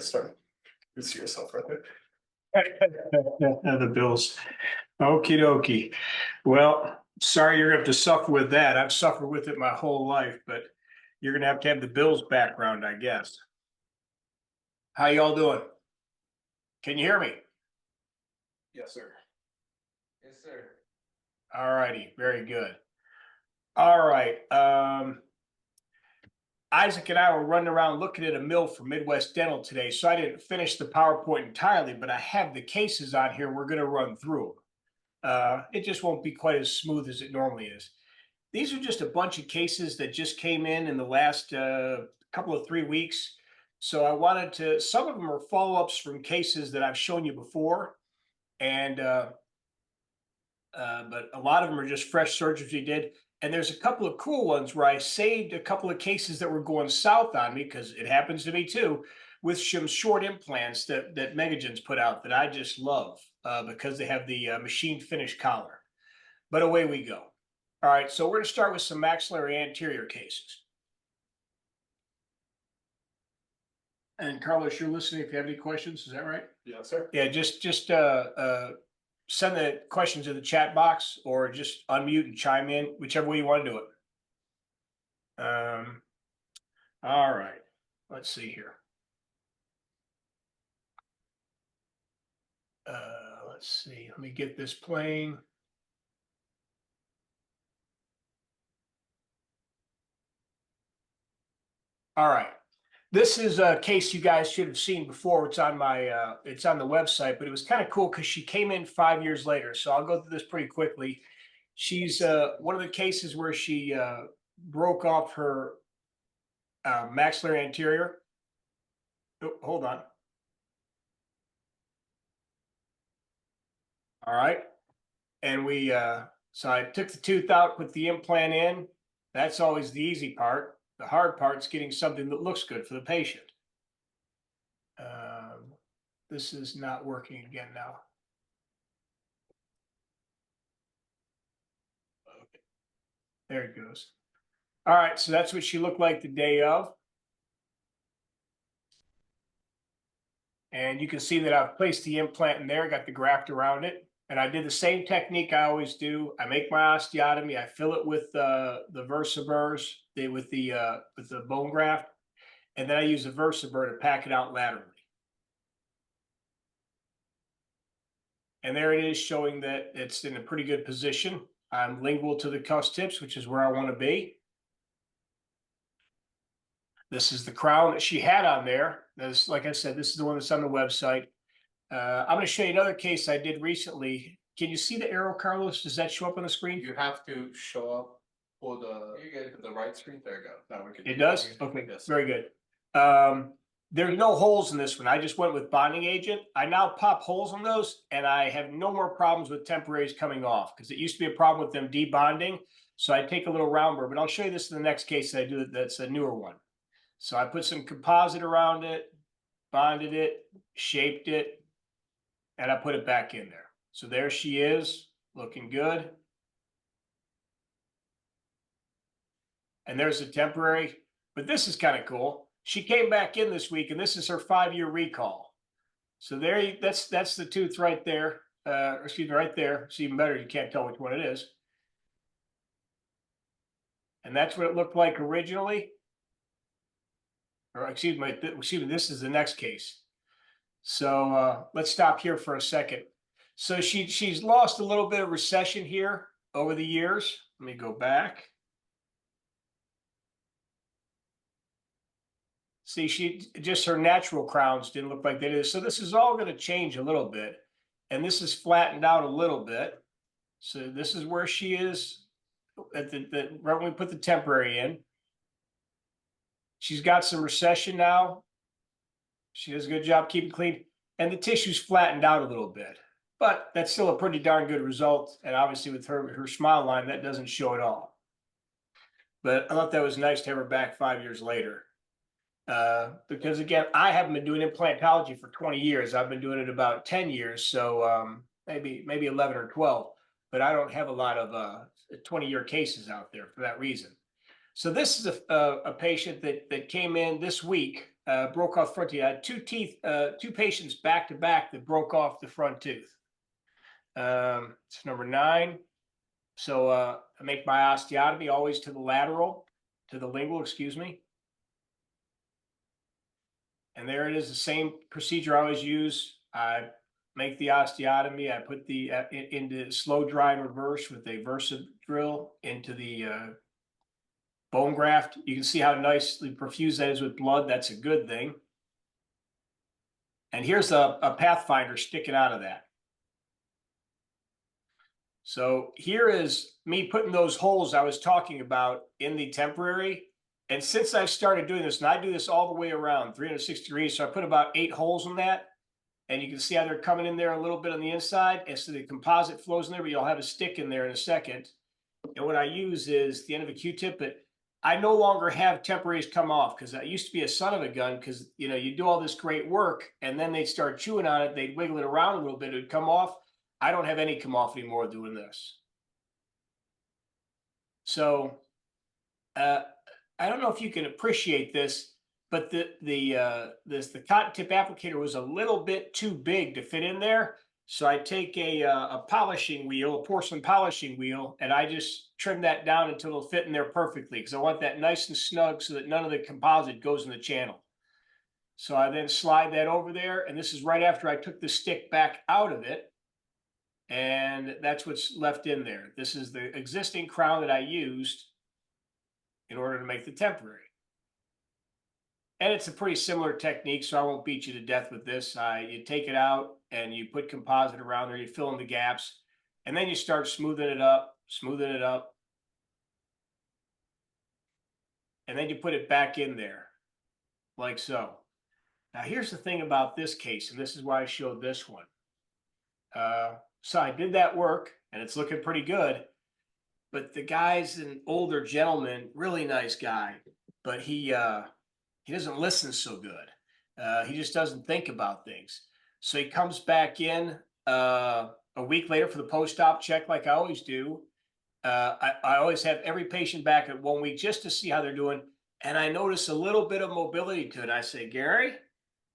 Start. You see yourself right there. The Bills. Okie dokie. Well, sorry you're gonna have to suffer with that. I've suffered with it my whole life, but you're gonna have to have the Bills background, I guess. How y'all doing? Can you hear me? Yes, sir. Yes, sir. All righty, very good. All right. Isaac and I were running around looking at a mill for Midwest Dental today, so I didn't finish the PowerPoint entirely, but I have the cases on here. We're going to run through them. It just won't be quite as smooth as it normally is. These are just a bunch of cases that just came in the last couple of 3 weeks. So I wanted to, some of them are follow-ups from cases that I've shown you before, and but a lot of them are just fresh surgeries we did. And there's a couple of cool ones where I saved a couple of cases that were going south on me, because it happens to me too, with some short implants that Megagen's put out that I just love because they have the machine finish collar. But away we go. All right, so we're going to start with some maxillary anterior cases. And Carlos, you're listening if you have any questions, is that right? Yes, sir. Yeah, just send the questions in the chat box or just unmute and chime in, whichever way you want to do it. All right, let's see here. Let's see, let me get this playing. All right. This is a case you guys should have seen before. It's on my it's on the website, but it was kind of cool because she came in 5 years later. So I'll go through this pretty quickly. She's one of the cases where she broke off her maxillary anterior. Oh, hold on. All right. And we so I took the tooth out, put the implant in. That's always the easy part. The hard part is getting something that looks good for the patient. This is not working again now. Okay. There it goes. All right, so that's what she looked like the day of. And you can see that I've placed the implant in there, got the graft around it. And I did the same technique I always do. I make my osteotomy, I fill it with the VersaBurrs, with the bone graft, and then I use a VersaBurr to pack it out laterally. And there it is, showing that it's in a pretty good position. I'm lingual to the cusp tips, which is where I want to be. This is the crown that she had on there. This, like I said, this is the one that's on the website. I'm going to show you another case I did recently. Can you see the arrow, Carlos? Does that show up on the screen? You have to show up for the right screen. There you go. Now we can. It does? Okay, Yes. very good. There's no holes in this one. I just went with bonding agent. I now pop holes in those, and I have no more problems with temporaries coming off, because it used to be a problem with them debonding. So I take a little round burr, but I'll show you this in the next case that I do. That's a newer one. So I put some composite around it, bonded it, shaped it, and I put it back in there. So there she is, looking good. And there's a temporary, but this is kind of cool. She came back in this week, and this is her 5-year recall. So there, that's the tooth right there. Excuse me, right there. It's even better. You can't tell which one it is. And that's what it looked like originally. Or excuse me, this is the next case. So let's stop here for a second. So she's lost a little bit of recession here over the years. Let me go back. See, just her natural crowns didn't look like they did. So this is all going to change a little bit. And this is flattened out a little bit. So this is where she is at right when we put the temporary in. She's got some recession now. She does a good job keeping clean. And the tissue's flattened out a little bit. But that's still a pretty darn good result. And obviously with her smile line, that doesn't show at all. But I thought that was nice to have her back 5 years later. Because again, I haven't been doing implantology for 20 years. I've been doing it about 10 years. So maybe 11 or 12. But I don't have a lot of 20-year cases out there for that reason. So this is a patient that came in this week. broke off front teeth. I had two patients back to back that broke off the front tooth. It's number 9. So I make my osteotomy always to the lingual, excuse me. And there it is, the same procedure I always use. I make the osteotomy. I put the into slow dry and reverse with a Versa drill into the bone graft. You can see how nicely perfused that is with blood. That's a good thing. And here's a Pathfinder sticking out of that. So here is me putting those holes I was talking about in the temporary. And since I've started doing this, and I do this all the way around 360 degrees, so I put about 8 holes in that. And you can see how they're coming in there a little bit on the inside. And so the composite flows in there, but you'll have a stick in there in a second. And what I use is the end of a Q-tip, but I no longer have temporaries come off because I used to be a son of a gun because, you know, you do all this great work and then they'd start chewing on it. They'd wiggle it around a little bit. It would come off. I don't have any come off anymore doing this. So I don't know if you can appreciate this, but the cotton tip applicator was a little bit too big to fit in there. So I take a polishing wheel, a porcelain polishing wheel, and I just trim that down until it'll fit in there perfectly because I want that nice and snug so that none of the composite goes in the channel. So I then slide that over there, and this is right after I took the stick back out of it. And that's what's left in there. This is the existing crown that I used in order to make the temporary. And it's a pretty similar technique, so I won't beat you to death with this. You take it out and you put composite around there, you fill in the gaps, and then you start smoothing it up, and then you put it back in there, like so. Now, here's the thing about this case, and this is why I showed this one. So I did that work, and it's looking pretty good. But the guy's an older gentleman, really nice guy, but he doesn't listen so good. He just doesn't think about things. So he comes back in a week later for the post-op check, like I always do. I always have every patient back at 1 week just to see how they're doing, and I notice a little bit of mobility to it. I say, Gary,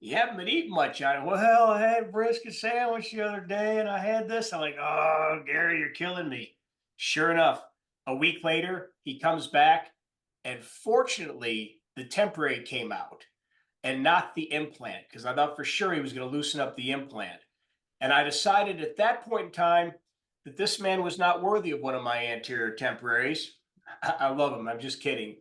you haven't been eating much on it. Well, I had a brisket sandwich the other day and I had this. I'm like, oh, Gary, you're killing me. Sure enough, a week later, he comes back and fortunately, the temporary came out and not the implant because I thought for sure he was going to loosen up the implant. And I decided at that point in time that this man was not worthy of one of my anterior temporaries. I love him. I'm just kidding.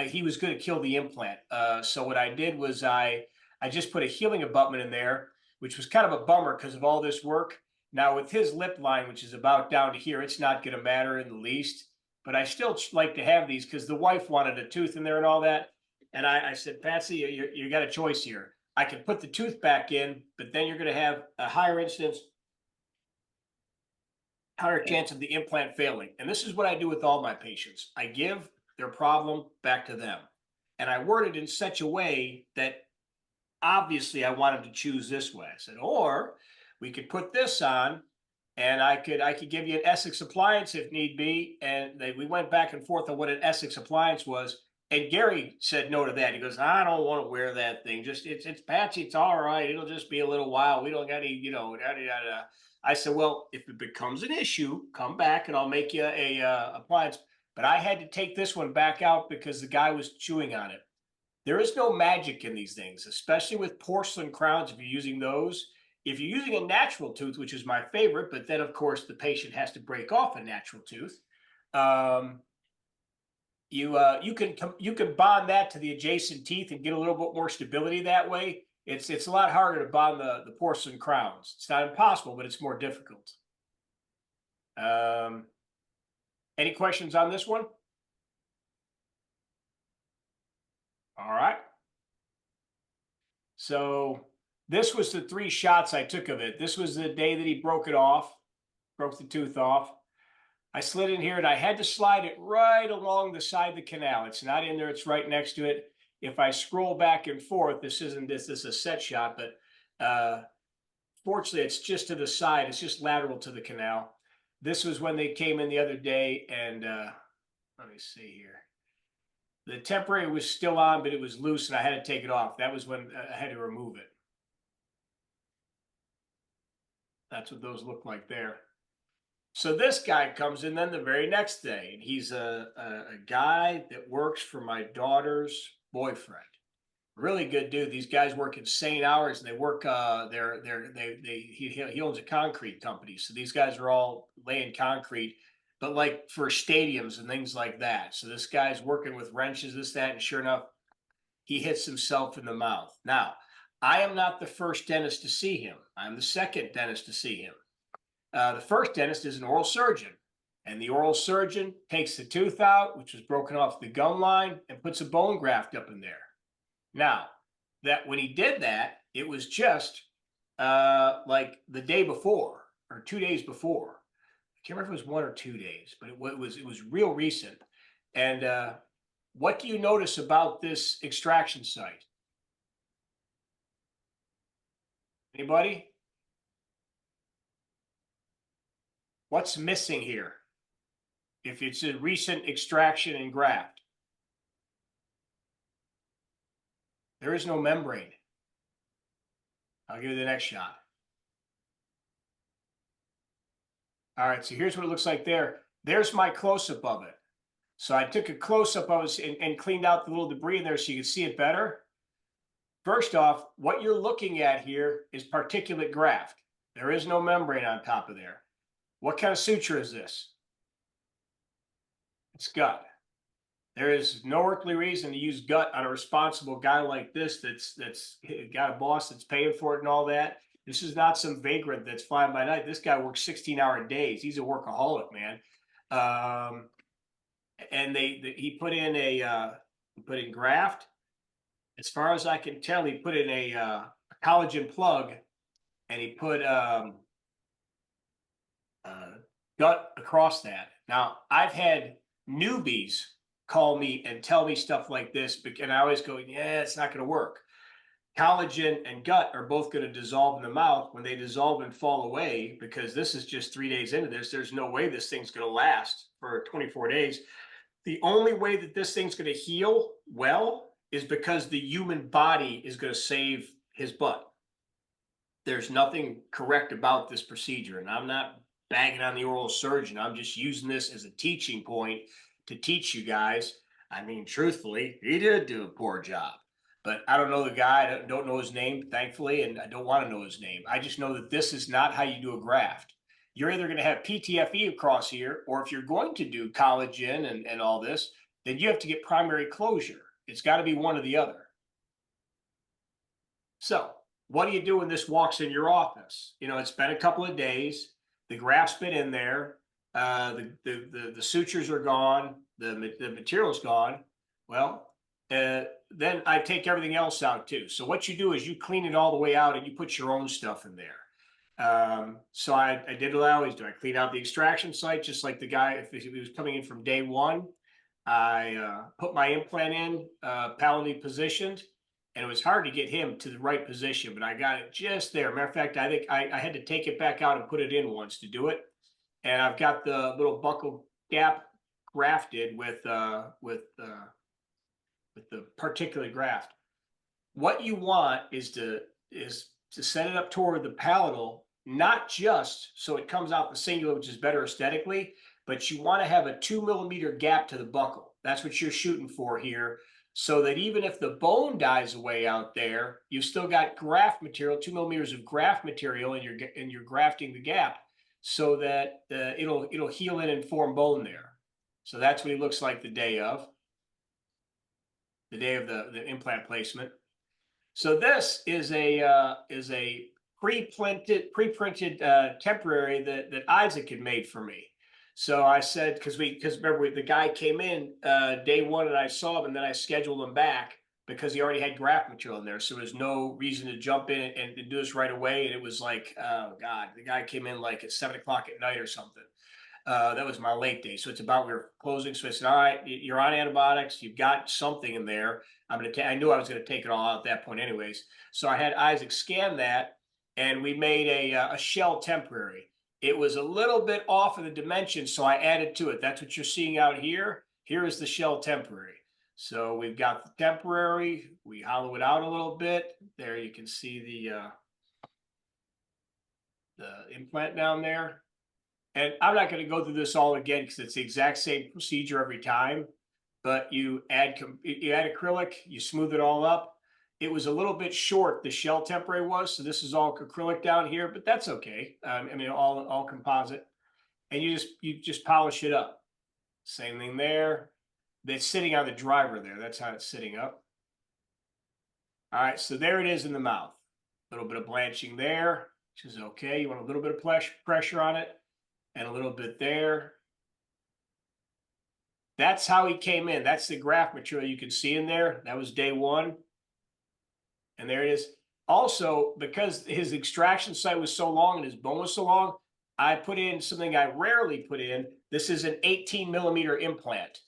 He was going to kill the implant. So what I did was I just put a healing abutment in there, which was kind of a bummer because of all this work. Now with his lip line, which is about down to here, it's not going to matter in the least. But I still like to have these because the wife wanted a tooth in there and all that. And I said, Patsy, you got a choice here. I can put the tooth back in, but then you're going to have a higher chance of the implant failing. And this is what I do with all my patients. I give their problem back to them. And I word it in such a way that obviously I wanted to choose this way. I said, or we could put this on and I could give you an Essex appliance if need be. And we went back and forth on what an Essex appliance was. And Gary said no to that. He goes, I don't want to wear that thing. Just it's patchy. It's all right. It'll just be a little while. We don't got any, I said, well, if it becomes an issue, come back and I'll make you a appliance. But I had to take this one back out because the guy was chewing on it. There is no magic in these things, especially with porcelain crowns. If you're using those, if you're using a natural tooth, which is my favorite, but then of course the patient has to break off a natural tooth. You can bond that to the adjacent teeth and get a little bit more stability that way. It's a lot harder to bond the porcelain crowns. It's not impossible, but it's more difficult. Any questions on this one? All right. So this was the 3 shots I took of it. This was the day that he broke the tooth off. I slid in here and I had to slide it right along the side of the canal. It's not in there, it's right next to it. If I scroll back and forth, this is a set shot, but fortunately it's just to the side. It's just lateral to the canal. This was when they came in the other day and let me see here. The temporary was still on, but it was loose and I had to take it off. That was when I had to remove it. That's what those look like there. So this guy comes in then the very next day, and he's a guy that works for my daughter's boyfriend. Really good dude. These guys work insane hours, and they work. He owns a concrete company, so these guys are all laying concrete, but like for stadiums and things like that. So this guy's working with wrenches, this, that, and sure enough, he hits himself in the mouth. Now, I am not the first dentist to see him. I'm the second dentist to see him. The first dentist is an oral surgeon, and the oral surgeon takes the tooth out, which was broken off the gum line, and puts a bone graft up in there. Now, that when he did that, it was just like the day before or 2 days before. I can't remember if it was 1 or 2 days, but it was real recent. And what do you notice about this extraction site? Anybody? What's missing here? If it's a recent extraction and graft, there is no membrane. I'll give you the next shot. All right, so here's what it looks like there. There's my close-up of it. So I took a close-up of it and cleaned out the little debris in there so you can see it better. First off, what you're looking at here is particulate graft. There is no membrane on top of there. What kind of suture is this? It's gut. There is no earthly reason to use gut on a responsible guy like this that's got a boss that's paying for it and all that. This is not some vagrant that's flying by night. This guy works 16-hour days. He's a workaholic, man. And he put in graft. As far as I can tell, he put in a collagen plug, and he put gut across that. Now, I've had newbies call me and tell me stuff like this, and I always go, yeah, it's not going to work. Collagen and gut are both going to dissolve in the mouth. When they dissolve and fall away, because this is just 3 days into this, there's no way this thing's going to last for 24 days. The only way that this thing's going to heal well is because the human body is going to save his butt. There's nothing correct about this procedure, and I'm not bagging on the oral surgeon. I'm just using this as a teaching point to teach you guys. I mean, truthfully, he did do a poor job, but I don't know the guy. I don't know his name, thankfully, and I don't want to know his name. I just know that this is not how you do a graft. You're either going to have PTFE across here, or if you're going to do collagen and all this, then you have to get primary closure. It's got to be one or the other. So what do you do when this walks in your office? You know, it's been a couple of days. The graft's been in there. The sutures are gone. The material's gone. Well, then I take everything else out too. So what you do is you clean it all the way out and you put your own stuff in there. So I did what I always do. I clean out the extraction site, just like the guy, if he was coming in from day one. I put my implant in, pallidly positioned, and it was hard to get him to the right position, but I got it just there. Matter of fact, I think I had to take it back out and put it in once to do it. And I've got the little buccal gap grafted with the particulate graft. What you want is to set it up toward the palatal, not just so it comes out the singular, which is better aesthetically, but you want to have a 2 millimeter gap to the buccal. That's what you're shooting for here, so that even if the bone dies away out there, you've still got graft material, 2 millimeters of graft material, and you're grafting the gap so that it'll heal in and form bone there. So that's what he looks like the day of the implant placement. So this is a pre-printed temporary that Isaac had made for me. So I said, because remember the guy came in day one and I saw him, and then I scheduled him back because he already had graft material in there. So there's no reason to jump in and do this right away. And it was like, oh God, the guy came in like at 7 o'clock at night or something. That was my late day. So it's about, we were closing. So I said, all right, you're on antibiotics. You've got something in there. I knew I was going to take it all out at that point anyways. So I had Isaac scan that, and we made a shell temporary. It was a little bit off of the dimension, so I added to it. That's what you're seeing out here. Here is the shell temporary. So we've got the temporary, we hollow it out a little bit. There you can see the implant down there. And I'm not going to go through this all again because it's the exact same procedure every time. But you add acrylic, you smooth it all up. It was a little bit short, the shell temporary was, so this is all acrylic down here, but that's okay. I mean, all composite. And you just polish it up. Same thing there. That's sitting on the driver there. That's how it's sitting up. All right, so there it is in the mouth. A little bit of blanching there, which is okay. You want a little bit of pressure on it and a little bit there. That's how he came in. That's the graft material you can see in there. That was day one. And there it is. Also, because his extraction site was so long and his bone was so long, I put in something I rarely put in. This is an 18mm implant.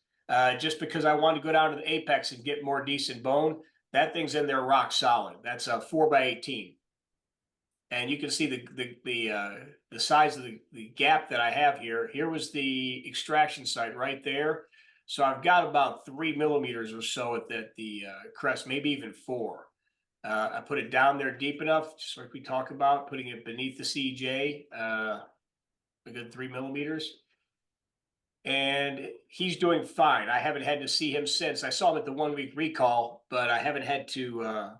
Just because I wanted to go down to the apex and get more decent bone. That thing's in there rock solid. That's a 4x18. And you can see the size of the gap that I have here. Here was the extraction site right there. So I've got about 3mm or so at the crest, maybe even 4. I put it down there deep enough, just like we talked about, putting it beneath the CJ, a good 3mm. And he's doing fine. I haven't had to see him since. I saw him at the 1-week recall, but I haven't had to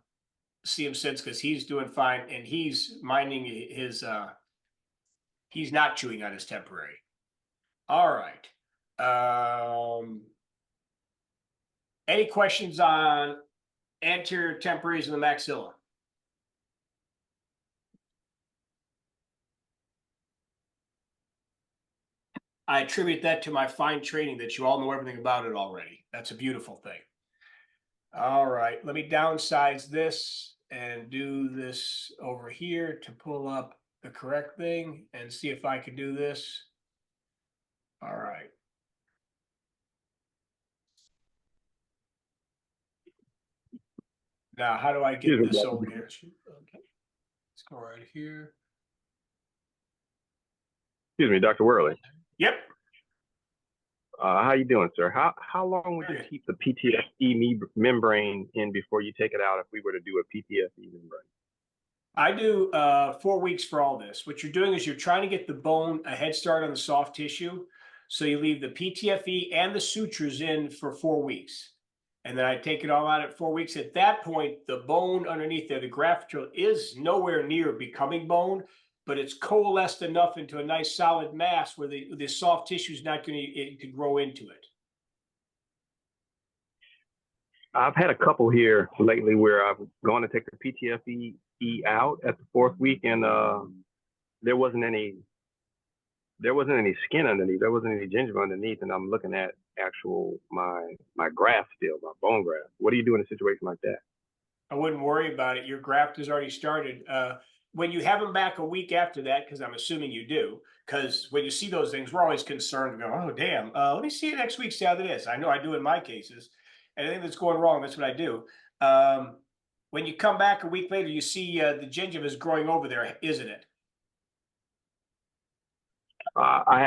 see him since because he's doing fine and he's minding his he's not chewing on his temporary. All right. Any questions on anterior temporaries in the maxilla? I attribute that to my fine training that you all know everything about it already. That's a beautiful thing. All right, let me downsize this and do this over here to pull up the correct thing and see if I can do this. All right. Now, how do I get this over here? Okay. Let's go right here. Excuse me, Dr. Worley. Yep. How you doing, sir? How long would you keep the PTFE membrane in before you take it out if we were to do a PTFE membrane? I do 4 weeks for all this. What you're doing is you're trying to get the bone a head start on the soft tissue. So you leave the PTFE and the sutures in for 4 weeks. And then I take it all out at 4 weeks. At that point, the bone underneath there, the graft material, is nowhere near becoming bone, but it's coalesced enough into a nice solid mass where the soft tissue is not going to grow into it. I've had a couple here lately where I've gone to take the PTFE out at the 4th week, and there wasn't any skin underneath. There wasn't any gingiva underneath, and I'm looking at actual my graft still, my bone graft. What do you do in a situation like that? I wouldn't worry about it. Your graft has already started. When you have them back a week after that, because I'm assuming you do, because when you see those things, we're always concerned. We go, oh, damn, let me see it next week, see how that is. I know I do in my cases. Anything that's going wrong, that's what I do. When you come back a week later, you see the gingiva is growing over there, isn't it? I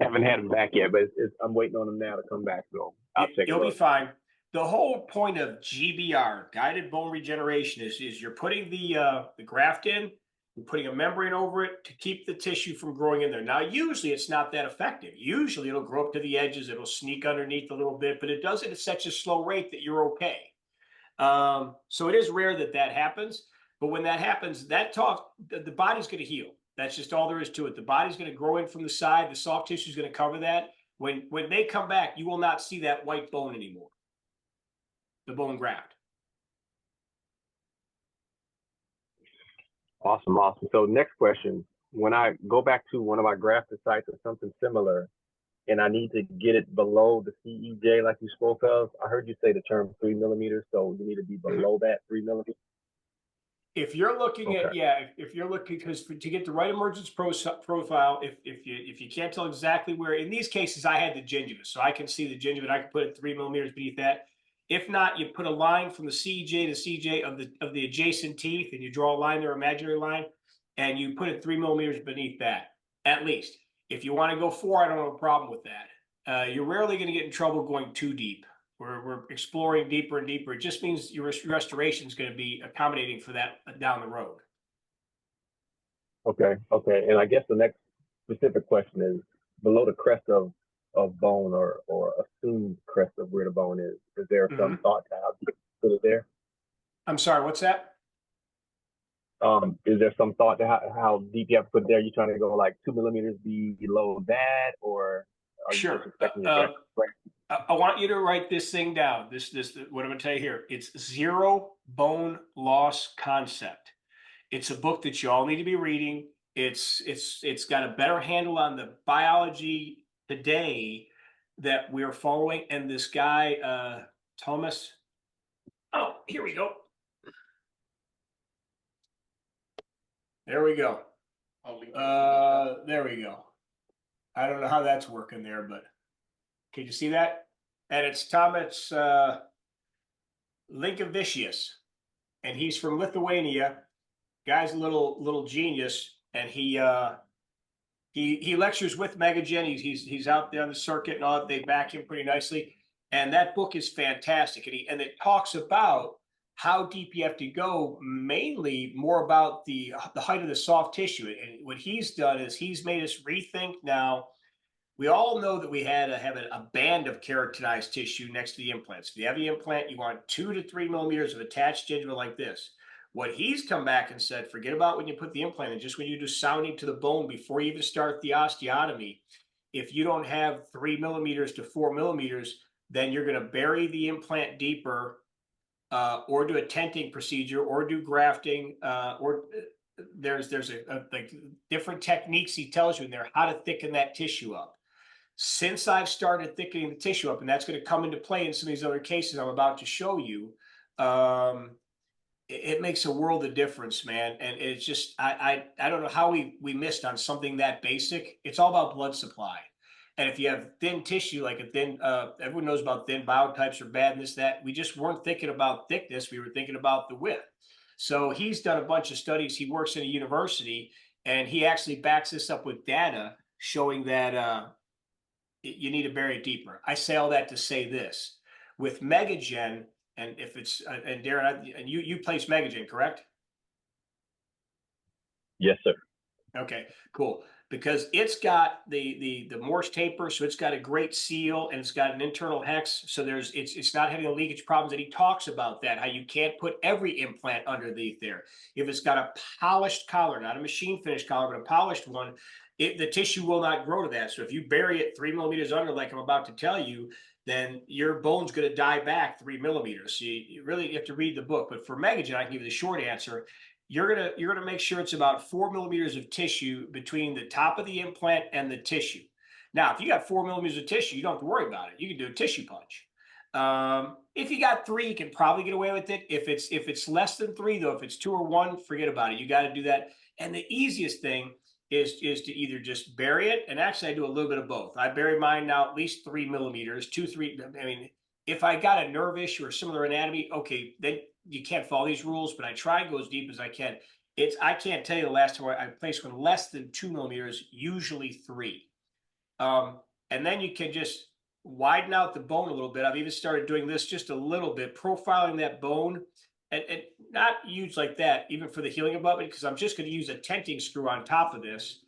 haven't had them back yet, but I'm waiting on them now to come back. So you'll be fine. The whole point of GBR, guided bone regeneration, is you're putting the graft in, you're putting a membrane over it to keep the tissue from growing in there. Now, usually it's not that effective. Usually it'll grow up to the edges, it'll sneak underneath a little bit, but it does it at such a slow rate that you're okay. So it is rare that happens, but when that happens, the body's going to heal. That's just all there is to it. The body's going to grow in from the side. The soft tissue is going to cover that. When they come back, you will not see that white bone anymore. The bone graft. Awesome. So next question, when I go back to one of my grafted sites or something similar, and I need to get it below the CEJ like you spoke of, I heard you say the term 3mm, so you need to be below that 3mm. If you're looking at, if you're looking, because to get the right emergence profile, if you can't tell exactly where, in these cases, I had the gingiva, so I can see the gingiva and I can put it 3mm beneath that. If not, you put a line from the CJ to CJ of the adjacent teeth, and you draw a line there, imaginary line, and you put it 3mm beneath that, at least. If you want to go 4, I don't have a problem with that. You're rarely going to get in trouble going too deep. We're exploring deeper and deeper. It just means your restoration is going to be accommodating for that down the road. Okay, okay. And I guess the next specific question is below the crest of bone or assumed crest of where the bone is there some thought to how deep you put it there? I'm sorry, what's that? Is there some thought to how deep you have to put it there? You trying to go like 2 millimeters below that, or are you Sure. just expecting your I want you to write this thing down. This what I'm going to tell you here. It's Zero Bone Loss Concept. It's a book that you all need to be reading. It's got a better handle on the biology today that we're following. And this guy, Thomas. Oh, here we go. There we go. I'll link it. There we go. I don't know how that's working there, but can you see that? And it's Thomas Linkevicius, and he's from Lithuania. Guy's a little genius, and he lectures with Megagen. He's out there on the circuit and all that. They back him pretty nicely, and that book is fantastic. And it talks about how deep you have to go, mainly more about the height of the soft tissue. And what he's done is he's made us rethink now. We all know that we had to have a band of keratinized tissue next to the implants. If you have the implant, you want 2 to 3 millimeters of attached gingiva like this. What he's come back and said, forget about when you put the implant in, just when you do sounding to the bone before you even start the osteotomy. If you don't have 3 millimeters to 4 millimeters, then you're going to bury the implant deeper, or do a tenting procedure, or do grafting, or there's like different techniques he tells you in there how to thicken that tissue up. Since I've started thickening the tissue up, and that's going to come into play in some of these other cases I'm about to show you, it makes a world of difference, man. And it's just I don't know how we missed on something that basic. It's all about blood supply. And if you have thin tissue, like a thin, everyone knows about thin biotypes are bad and this, that. We just weren't thinking about thickness. We were thinking about the width. So he's done a bunch of studies. He works in a university, and he actually backs this up with data showing that you need to bury it deeper. I say all that to say this. With Megagen, and if it's, and Darren, and you place Megagen, correct? Yes, sir. Okay, cool. Because it's got the Morse taper, so it's got a great seal, and it's got an internal hex, so it's not having leakage problems. And he talks about that, how you can't put every implant underneath there. If it's got a polished collar, not a machine finished collar, but a polished one, the tissue will not grow to that. So if you bury it 3 millimeters under, like I'm about to tell you, then your bone's going to die back 3 millimeters. So you really have to read the book. But for Megagen, I can give you the short answer. You're gonna make sure it's about 4 millimeters of tissue between the top of the implant and the tissue. Now, if you got 4 millimeters of tissue, you don't have to worry about it. You can do a tissue punch. If you got 3, you can probably get away with it. If it's less than 3, though, if it's 2 or 1, forget about it. You got to do that. And the easiest thing is to either just bury it, and actually I do a little bit of both. I bury mine now at least 3 millimeters, 2, 3. I mean, if I got a nerve issue or similar anatomy, okay, then you can't follow these rules, but I try and go as deep as I can. I can't tell you the last time I placed one less than 2 millimeters, usually 3. And then you can just widen out the bone a little bit. I've even started doing this just a little bit, profiling that bone, and not use like that, even for the healing abutment, because I'm just going to use a tenting screw on top of this.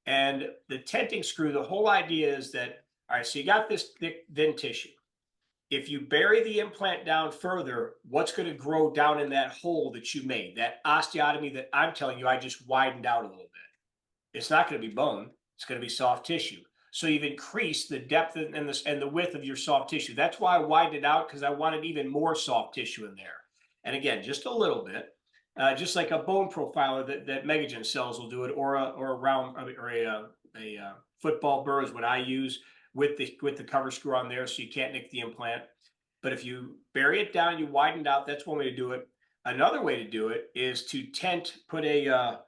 And the tenting screw, the whole idea is that, all right, so you got this thick, thin tissue. If you bury the implant down further, what's going to grow down in that hole that you made, that osteotomy that I'm telling you I just widened out a little bit? It's not going to be bone. It's going to be soft tissue. So you've increased the depth and the width of your soft tissue. That's why I widened it out, because I wanted even more soft tissue in there. And again, just a little bit, just like a bone profiler that Megagen cells will do it, or a round or a football burr is what I use, with the cover screw on there, so you can't nick the implant. But if you bury it down, you widen it out. That's one way to do it. Another way to do it is to put a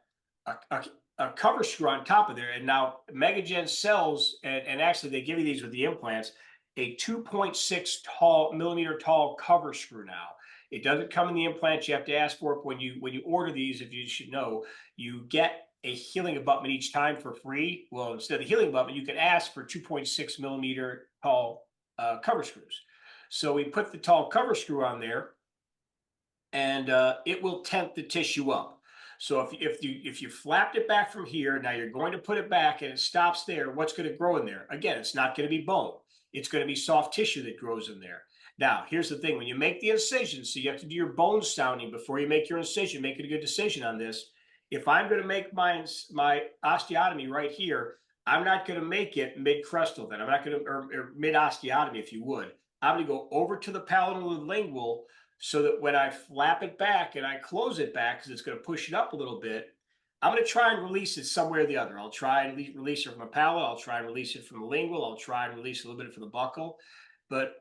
cover screw on top of there. And now Megagen sells, and actually they give you these with the implants, a 2.6 millimeter tall cover screw now. It doesn't come in the implant. You have to ask for it. When you order these, if you should know, you get a healing abutment each time for free. Well, instead of the healing abutment, you can ask for 2.6 millimeter tall cover screws. So we put the tall cover screw on there, and it will tent the tissue up. So if you flapped it back from here, now you're going to put it back and it stops there, what's going to grow in there? Again, it's not going to be bone. It's going to be soft tissue that grows in there. Now, here's the thing. When you make the incision, so you have to do your bone sounding before you make your incision, make it a good decision on this. If I'm going to make my osteotomy right here, I'm not going to make it mid-crestal then. I'm not going to, or mid-osteotomy, if you would. I'm going to go over to the palatal and lingual so that when I flap it back and I close it back, because it's going to push it up a little bit, I'm going to try and release it somewhere or the other. I'll try and release it from the palate. I'll try and release it from the lingual. I'll try and release a little bit from the buccal. But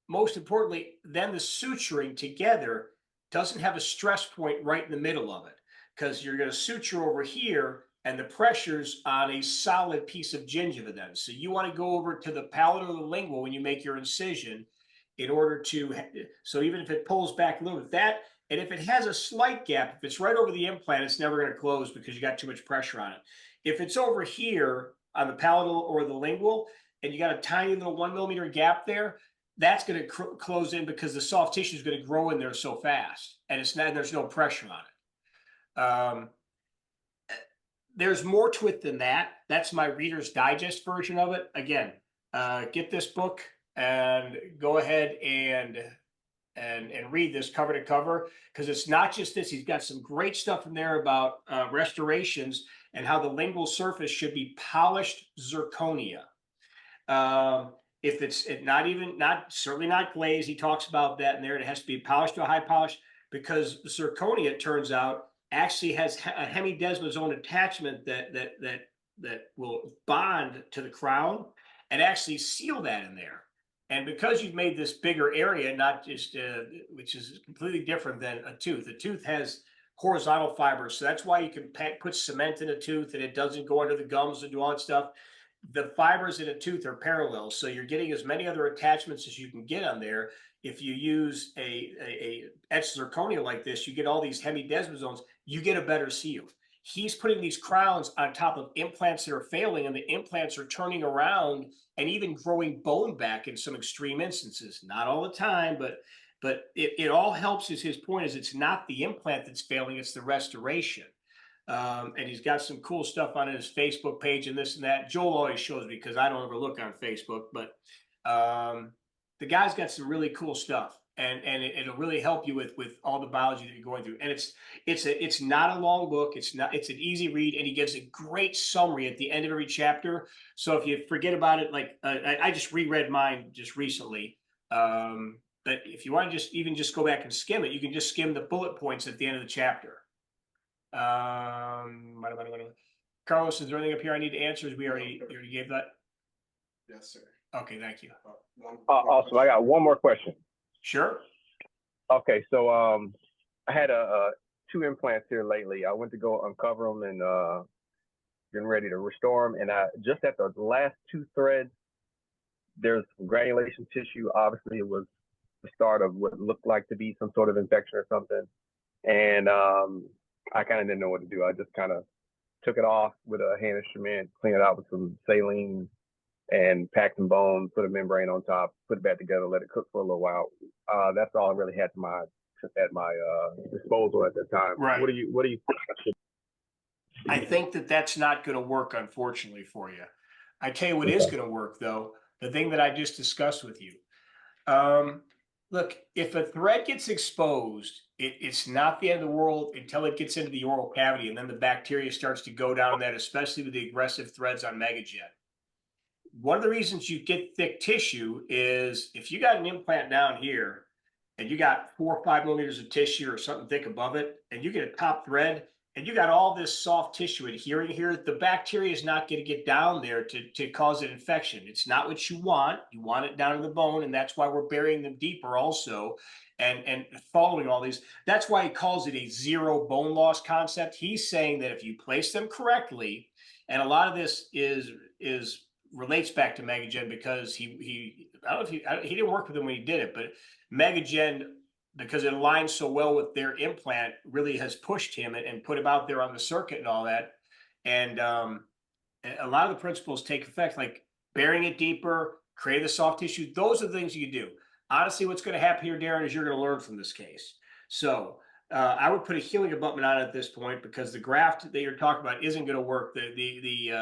most importantly, then the suturing together doesn't have a stress point right in the middle of it, because you're going to suture over here and the pressure's on a solid piece of gingiva then. So you want to go over to the palatal or the lingual when you make your incision in order to, so even if it pulls back a little bit, that, and if it has a slight gap, if it's right over the implant, it's never going to close because you got too much pressure on it. If it's over here on the palatal or the lingual, and you got a tiny little 1 millimeter gap there, that's going to close in because the soft tissue is going to grow in there so fast, and it's not, there's no pressure on it. There's more to it than that. That's my Reader's Digest version of it. Again, get this book and go ahead and read this cover to cover, because it's not just this. He's got some great stuff in there about restorations and how the lingual surface should be polished zirconia. If it's certainly not glazed, he talks about that in there. It has to be polished to a high polish, because zirconia, it turns out, actually has a hemidesmosome attachment that will bond to the crown and actually seal that in there. And because you've made this bigger area, not just which is completely different than a tooth. A tooth has horizontal fibers, so that's why you can put cement in a tooth and it doesn't go under the gums and do all that stuff. The fibers in a tooth are parallel, so you're getting as many other attachments as you can get on there. If you use a etched zirconia like this, you get all these hemidesmosomes, you get a better seal. He's putting these crowns on top of implants that are failing, and the implants are turning around and even growing bone back in some extreme instances. Not all the time, but it all helps. Is his point is it's not the implant that's failing, it's the restoration. And he's got some cool stuff on his Facebook page and this and that. Joel always shows me because I don't ever look on Facebook, but the guy's got some really cool stuff, and it'll really help you with all the biology that you're going through. And it's not a long book. It's an easy read, and he gives a great summary at the end of every chapter. So if you forget about it, like I just reread mine just recently. But if you want to just go back and skim it, you can just skim the bullet points at the end of the chapter. Carlos, is there anything up here I need to answer? You already gave that? Yes, sir. Okay, thank you. Awesome. I got one more question. Sure. Okay, so I had two implants here lately. I went to go uncover them and getting ready to restore them, and I just at the last two threads, there's some granulation tissue. Obviously, it was the start of what looked like to be some sort of infection or something, and I kind of didn't know what to do. I just kind of took it off with a hand instrument, cleaned it out with some saline, and packed some bone, put a membrane on top, put it back together, let it cook for a little while. That's all I really had at my disposal at that time. Right. What do you think? I think that's not going to work, unfortunately, for you. I tell you what is going to work, though, the thing that I just discussed with you. Look, if a thread gets exposed, it's not the end of the world until it gets into the oral cavity, and then the bacteria starts to go down that, especially with the aggressive threads on Megagen. One of the reasons you get thick tissue is if you got an implant down here and you got 4 or 5 millimeters of tissue or something thick above it, and you get a top thread and you got all this soft tissue adhering here, the bacteria is not going to get down there to cause an infection. It's not what you want. You want it down to the bone, and that's why we're burying them deeper also and following all these. That's why he calls it a zero bone loss concept. He's saying that if you place them correctly, and a lot of this relates back to Megagen because he didn't work with him when he did it, but Megagen, because it aligns so well with their implant, really has pushed him and put him out there on the circuit and all that. And a lot of the principles take effect, like burying it deeper, create the soft tissue. Those are the things you do. honestly, what's going to happen here, Darren, is you're going to learn from this case. So I would put a healing abutment on it at this point because the graft that you're talking about isn't going to work. The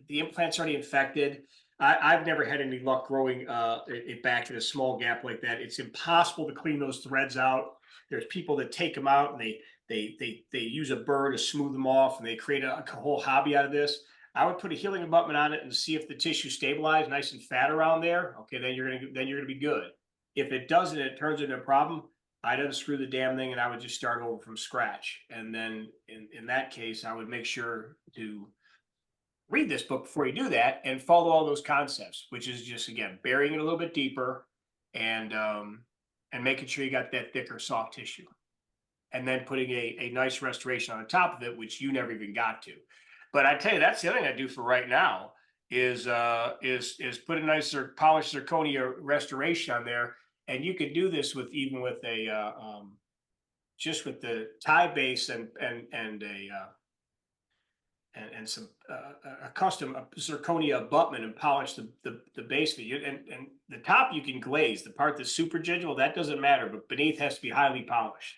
implant's already infected. I've never had any luck growing it back in a small gap like that. It's impossible to clean those threads out. There's people that take them out and they use a burr to smooth them off, and they create a whole hobby out of this. I would put a healing abutment on it and see if the tissue stabilized nice and fat around there. Okay, then you're gonna be good. If it doesn't, it turns into a problem. I'd unscrew the damn thing and I would just start over from scratch. And then in that case, I would make sure to read this book before you do that and follow all those concepts, which is just, again, burying it a little bit deeper and making sure you got that thicker soft tissue, and then putting a nice restoration on the top of it, which you never even got to. But I tell you, that's the other thing I do for right now is put a nice polished zirconia restoration on there. And you can do this with even with a just with the tie base and some a custom zirconia abutment and polish the base of it. And the top you can glaze. The part that's super gingival, that doesn't matter, but beneath has to be highly polished.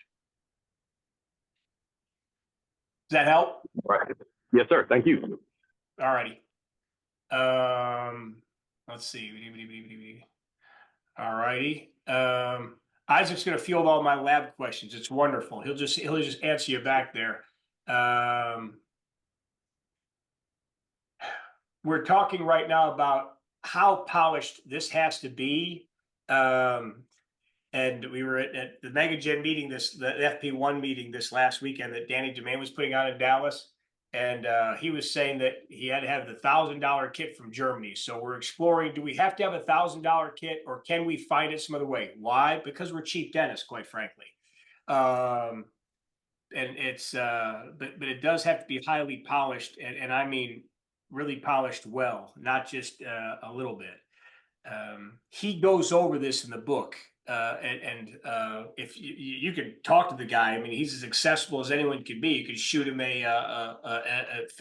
Does that help? Right. Yes, sir. Thank you. All righty. Let's see. All righty. Isaac's going to field all my lab questions. It's wonderful. He'll just answer you back there. We're talking right now about how polished this has to be. And we were at the MegaGen meeting, the FP1 meeting this last weekend that Danny Domain was putting on in Dallas. And he was saying that he had to have the $1,000 kit from Germany. So we're exploring, do we have to have a $1,000 kit, or can we find it some other way? Why? Because we're cheap dentists, quite frankly. And it's, but it does have to be highly polished, and I mean really polished well, not just a little bit. He goes over this in the book. If you can talk to the guy, I mean, he's as accessible as anyone can be. You could shoot him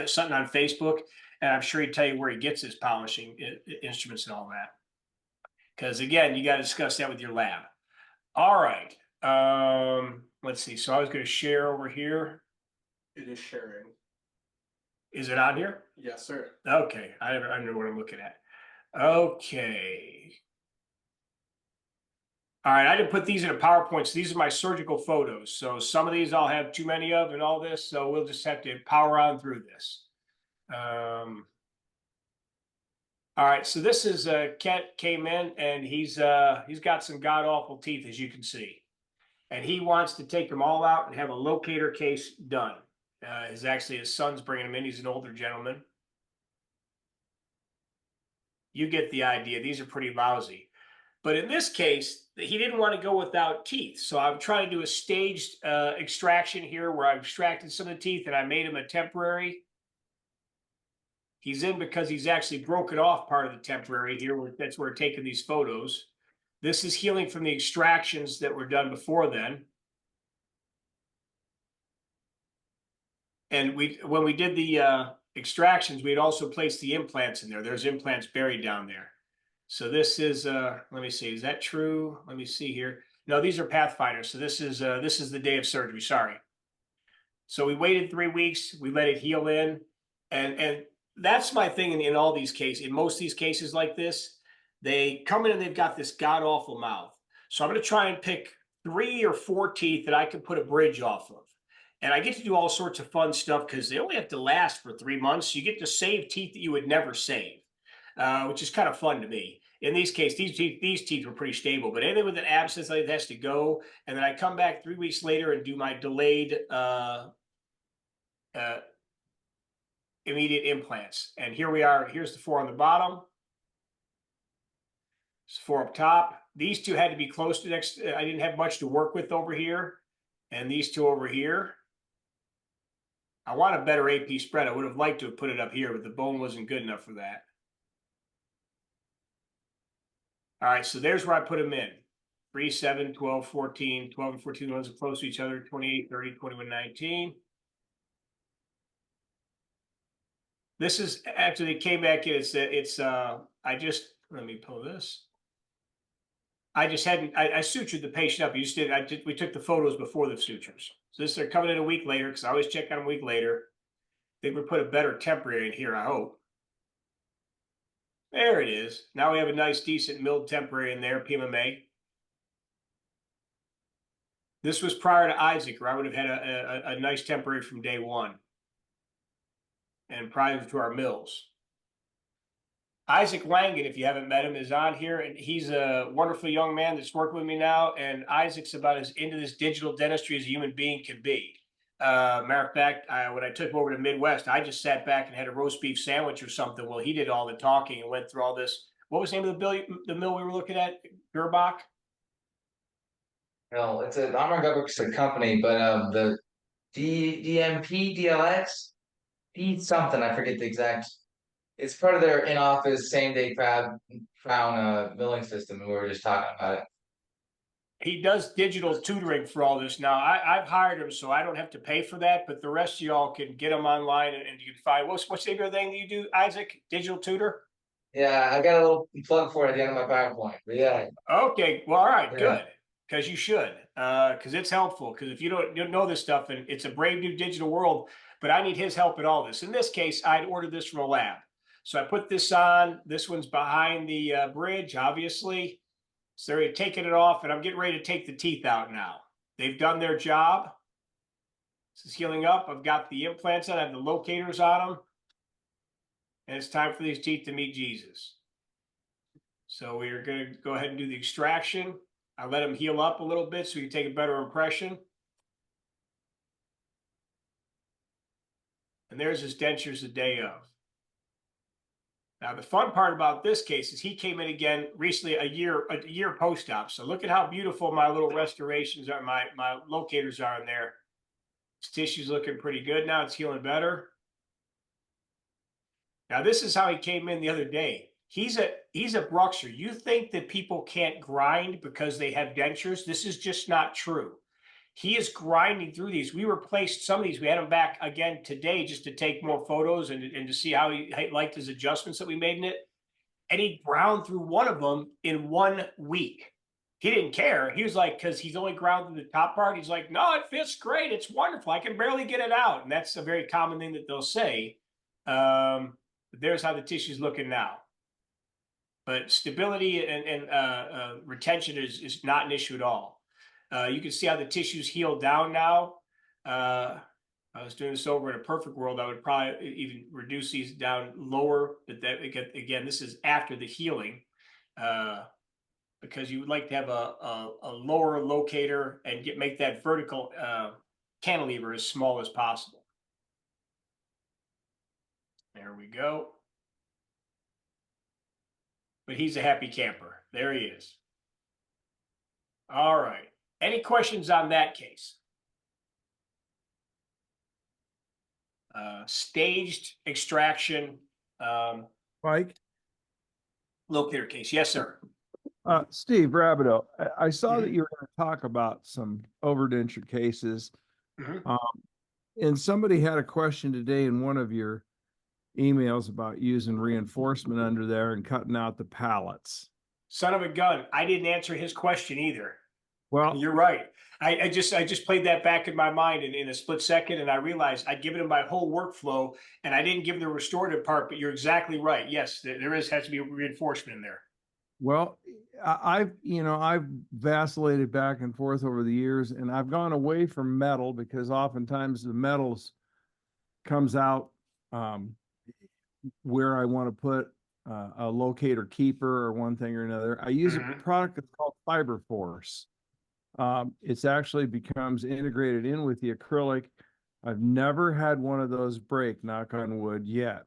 something on Facebook, and I'm sure he'd tell you where he gets his polishing instruments and all that. Because again, you got to discuss that with your lab. All right. Let's see. So I was going to share over here. It is sharing. Is it on here? Yes, sir. Okay. I don't know what I'm looking at. Okay. All right, I didn't put these in a PowerPoint. So these are my surgical photos. So some of these I'll have too many of and all this. So we'll just have to power on through this. All right, so this is Kent came in and he's got some god awful teeth, as you can see. And he wants to take them all out and have a locator case done. His son's bringing him in. He's an older gentleman. You get the idea. These are pretty lousy. But in this case, he didn't want to go without teeth. So I'm trying to do a staged extraction here where I've extracted some of the teeth and I made him a temporary. He's in because he's actually broken off part of the temporary here. That's where we're taking these photos. This is healing from the extractions that were done before then. And when we did the extractions, we had also placed the implants in there. There's implants buried down there. So this is, let me see, is that true? Let me see here. No, these are Pathfinders. So this is the day of surgery, sorry. So we waited 3 weeks, we let it heal in. And that's my thing in all these cases, in most of these cases like this, they come in and they've got this god awful mouth. So I'm gonna try and pick 3 or 4 teeth that I can put a bridge off of. And I get to do all sorts of fun stuff because they only have to last for 3 months. You get to save teeth that you would never save. Which is kind of fun to me. In these cases, these teeth were pretty stable, but anything with an abscess like that has to go. And then I come back 3 weeks later and do my delayed immediate implants. And here we are. Here's the 4 on the bottom. It's 4 up top. These 2 had to be close to next. I didn't have much to work with over here. And these 2 over here. I want a better AP spread. I would have liked to have put it up here, but the bone wasn't good enough for that. All right, so there's where I put them in. 3, 7, 12, 14, 12 and 14 ones are close to each other, 28, 30, 21, 19. This is after they came back in. Let me pull this. I just hadn't, I sutured the patient up. You just did, we took the photos before the sutures. So this, they're coming in a week later, because I always check on them a week later. They would put a better temporary in here, I hope. There it is. Now we have a nice, decent milled temporary in there, PMMA. This was prior to Isaac, where I would have had a nice temporary from day one. And prior to our mills. Isaac Langan, if you haven't met him, is on here, and he's a wonderful young man that's working with me now. And Isaac's about as into this digital dentistry as a human being can be. Matter of fact, when I took him over to Midwest, I just sat back and had a roast beef sandwich or something. Well, he did all the talking and went through all this. What was the name of the mill we were looking at? Gerbach? No, it's a Armor Government company, but the DMP DLX, D something, I forget the exact. It's part of their in-office same-day crown milling system, and we were just talking about it. He does digital tutoring for all this now. I've hired him, so I don't have to pay for that. But the rest of y'all can get him online, and you can find what's the other thing that you do, Isaac? Digital tutor. Yeah, I got a little plug for it at the end of my PowerPoint. But yeah. Okay, well, all right, Yeah. good, because you should, because it's helpful. Because if you don't know this stuff, and it's a brave new digital world, but I need his help in all this. In this case, I'd ordered this from a lab, so I put this on. This one's behind the bridge, obviously. So they're taking it off, and I'm getting ready to take the teeth out now. They've done their job. This is healing up. I've got the implants on. I have the locators on them. And it's time for these teeth to meet Jesus. So we're going to go ahead and do the extraction. I let them heal up a little bit so we can take a better impression. And there's his dentures the day of. Now, the fun part about this case is he came in again recently, a year post-op. So look at how beautiful my little restorations are, my locators are in there. His tissue's looking pretty good now. It's healing better. Now, this is how he came in the other day. He's a Bruxer. You think that people can't grind because they have dentures? This is just not true. He is grinding through these. We replaced some of these. We had him back again today just to take more photos and to see how he liked his adjustments that we made in it. And he ground through one of them in 1 week. He didn't care. He was like, because he's only ground through the top part. He's like, no, it fits great. It's wonderful. I can barely get it out. And that's a very common thing that they'll say. But there's how the tissue's looking now. But stability and retention is not an issue at all. You can see how the tissues heal down now. I was doing this over in a perfect world. I would probably even reduce these down lower. But that again, this is after the healing, because you would like to have a lower locator and make that vertical cantilever as small as possible. There we go. But he's a happy camper. There he is. All right. Any questions on that case? Staged extraction Mike, locator case. Yes, sir. Steve Rabideau, I saw that you were going to talk about some overdenture cases. Mhm. And somebody had a question today in one of your emails about using reinforcement under there and cutting out the pallets. Son of a gun. I didn't answer his question either. Well, You're right. I just played that back in my mind in a split second, and I realized I'd given him my whole workflow, and I didn't give him the restorative part. But you're exactly right. Yes, there has to be reinforcement in there. well, I've vacillated back and forth over the years, and I've gone away from metal because oftentimes the metals comes out where I want to put a locator keeper or one thing or another. I use a product that's called Fiber Force. It's actually becomes integrated in with the acrylic. I've never had one of those break, knock on wood, yet.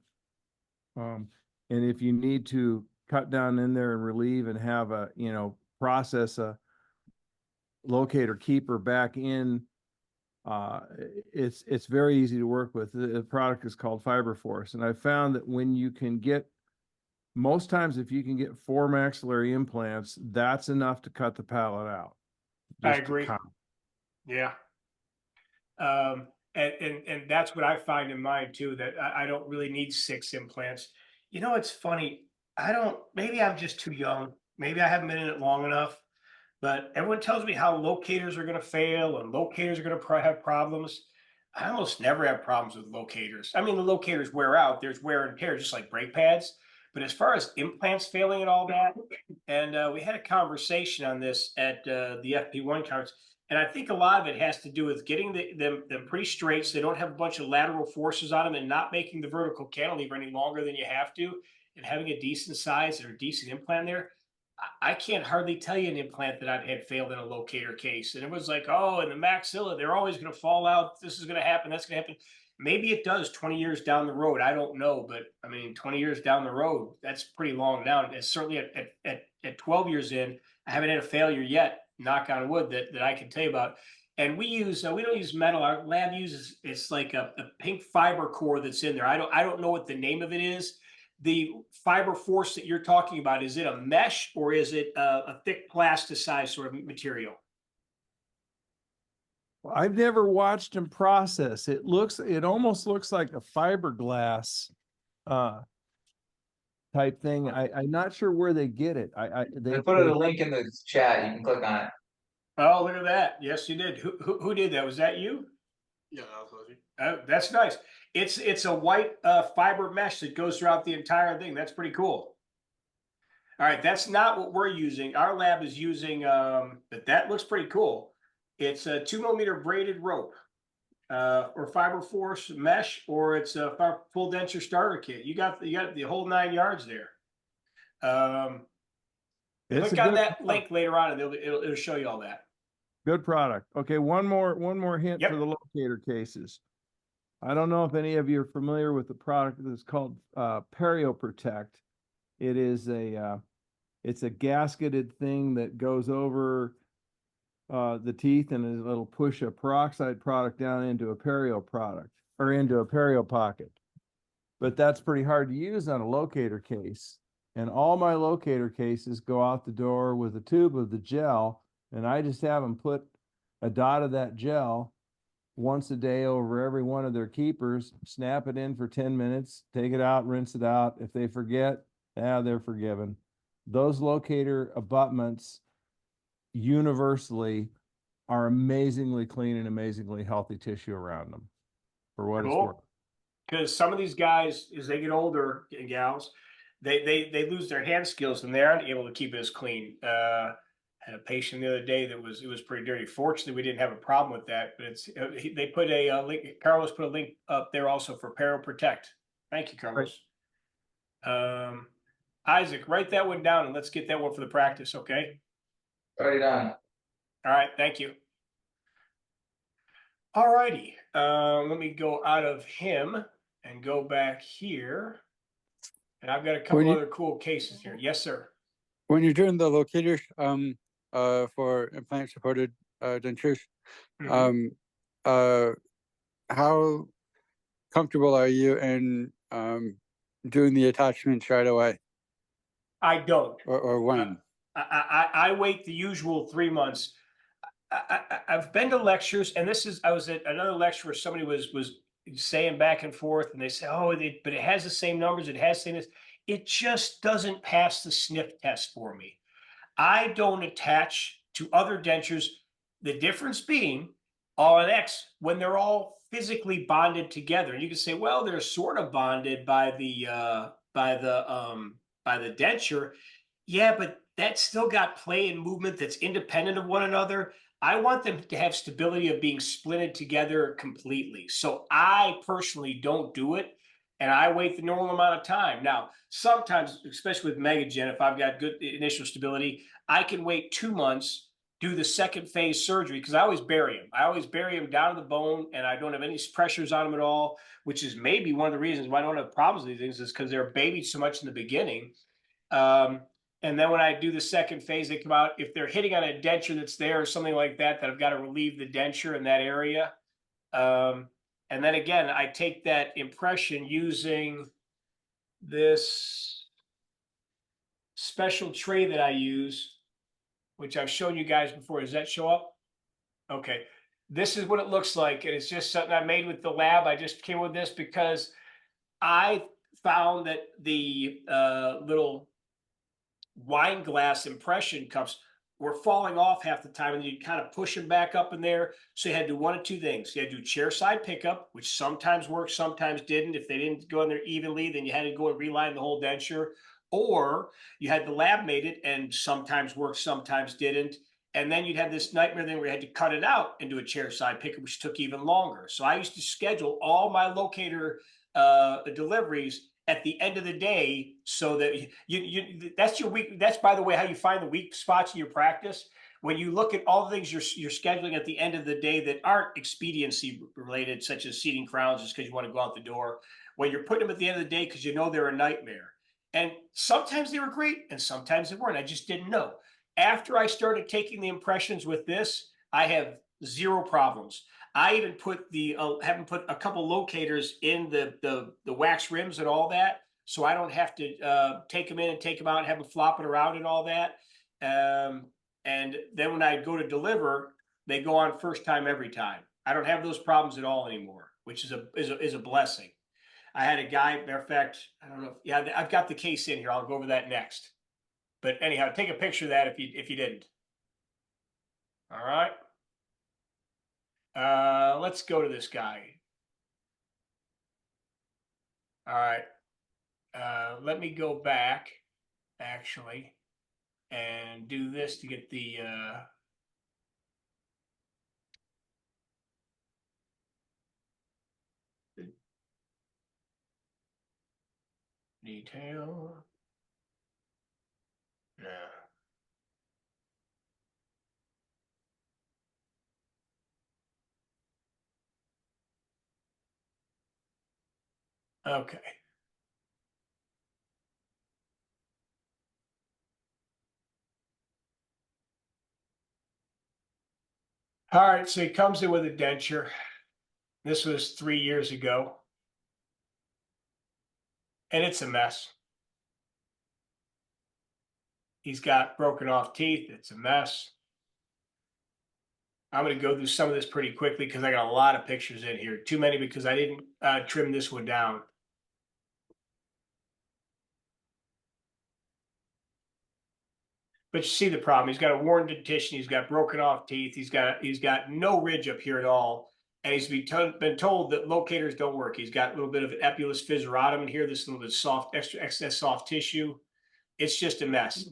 And if you need to cut down in there and relieve and have a, process a locator keeper back in, it's very easy to work with. The product is called Fiber Force. And I found that when you can get, most times if you can get 4 maxillary implants, that's enough to cut the palate out. I agree. Yeah. And that's what I find in mine too, that I don't really need 6 implants. It's funny. Maybe I'm just too young. Maybe I haven't been in it long enough, But everyone tells me how locators are gonna fail and locators are gonna have problems. I almost never have problems with locators. I mean, the locators wear out, there's wear and tear, just like brake pads. But as far as implants failing and all that, and we had a conversation on this at the FP1 conference, and I think a lot of it has to do with getting them pretty straight so they don't have a bunch of lateral forces on them and not making the vertical cantilever any longer than you have to, and having a decent size or a decent implant there. I can't hardly tell you an implant that I've had failed in a locator case. And it was like, oh, and the maxilla, they're always going to fall out. This is going to happen. That's going to happen. Maybe it does 20 years down the road. I don't know. But I mean, 20 years down the road, that's pretty long down. And certainly at 12 years in, I haven't had a failure yet, knock on wood, that I can tell you about. And we don't use metal. Our lab uses, it's like a pink fiber core that's in there. I don't know what the name of it is. The fiber force that you're talking about, is it a mesh or is it a thick plasticized sort of material? I've never watched them process. It almost looks like a fiberglass type thing. I'm not sure where they get it. They put a link in the chat. You can click on it. Oh, look at that. Yes, you did. Who did that? Was that you? Yeah, that was Lizzie. That's nice. It's a white fiber mesh that goes throughout the entire thing. That's pretty cool. All right, that's not what we're using. Our lab is using, but that looks pretty cool. It's a 2mm braided rope, or fiber force mesh, or it's a full denture starter kit. You got the whole 9 yards there. Click on that link later on, and it'll show you all that. Good product. Okay, one more hint Yep. for the locator cases. I don't know if any of you are familiar with the product that's called PerioProtect. It is it's a gasketed thing that goes over the teeth, and it'll push a peroxide product down into a perio product or into a perio pocket. But that's pretty hard to use on a locator case. And all my locator cases go out the door with a tube of the gel, and I just have them put a dot of that gel once a day over every one of their keepers, snap it in for 10 minutes, take it out, rinse it out. If they forget, they're forgiven. Those locator abutments universally are amazingly clean and amazingly healthy tissue around them, for what it's worth. Because some of these guys, as they get older, and gals, they lose their hand skills and they aren't able to keep it as clean. Had a patient the other day that it was pretty dirty. Fortunately, we didn't have a problem with that. But they put a link. Carlos put a link up there also for PerioProtect. Thank you, Carlos. Right. Isaac, write that one down and let's get that one for the practice. Okay. Already done. All right. Thank you. All righty. Let me go out of him and go back here. And I've got a couple other cool cases here. Yes, sir. When you're doing the locators for implant supported dentures, how comfortable are you in doing the attachments right away? I don't. Or when? I wait the usual 3 months. I've been to lectures, and I was at another lecture where somebody was saying back and forth, and they say, oh, but it has the same numbers, it has the same this. It just doesn't pass the sniff test for me. I don't attach to other dentures. The difference being all an X when they're all physically bonded together. And you can say, well, they're sort of bonded by the denture. Yeah, but that's still got play and movement that's independent of one another. I want them to have stability of being splinted together completely. So I personally don't do it. And I wait the normal amount of time. Now, sometimes, especially with Megagen, if I've got good initial stability, I can wait 2 months, do the second phase surgery, because I always bury them. I always bury them down to the bone, and I don't have any pressures on them at all, which is maybe one of the reasons why I don't have problems with these things, is because they're babied so much in the beginning. And then when I do the second phase, they come out. If they're hitting on a denture that's there or something like that, that I've got to relieve the denture in that area. And then again, I take that impression using this special tray that I use, which I've shown you guys before. Does that show up? Okay. This is what it looks like. And it's just something I made with the lab. I just came with this because I found that the little wine glass impression cups were falling off half the time, and you'd kind of push them back up in there. So you had to do one of two things. You had to do chair side pickup, which sometimes worked, sometimes didn't. If they didn't go in there evenly, then you had to go and reline the whole denture. Or you had the lab made it, and sometimes worked, sometimes didn't. And then you'd have this nightmare thing where you had to cut it out and do a chair side pickup, which took even longer. So I used to schedule all my locator deliveries at the end of the day, so that you that's your week. That's, by the way, how you find the weak spots in your practice. When you look at all the things you're scheduling at the end of the day that aren't expediency related, such as seating crowns, just because you want to go out the door, when you're putting them at the end of the day because you know they're a nightmare. And sometimes they were great and sometimes they weren't. I just didn't know. After I started taking the impressions with this, I have zero problems. I even put haven't put a couple locators in the wax rims and all that, so I don't have to take them in and take them out and have them flopping around and all that. And then when I go to deliver, they go on first time every time. I don't have those problems at all anymore, which is a blessing. I had a guy, matter of fact, I don't know. Yeah, I've got the case in here. I'll go over that next. But anyhow, take a picture of that if you didn't. All right. Let's go to this guy. All right. Let me go back actually and do this to get the detail. Yeah. Okay. All right, so he comes in with a denture. This was 3 years ago. And it's a mess. He's got broken off teeth. It's a mess. I'm going to go through some of this pretty quickly because I got a lot of pictures in here. Too many because I didn't trim this one down. But you see the problem. He's got a worn dentition. He's got broken off teeth. He's got no ridge up here at all. And he's been told that locators don't work. He's got a little bit of epulus fissuratum in here. This little bit of soft, extra excess soft tissue. It's just a mess.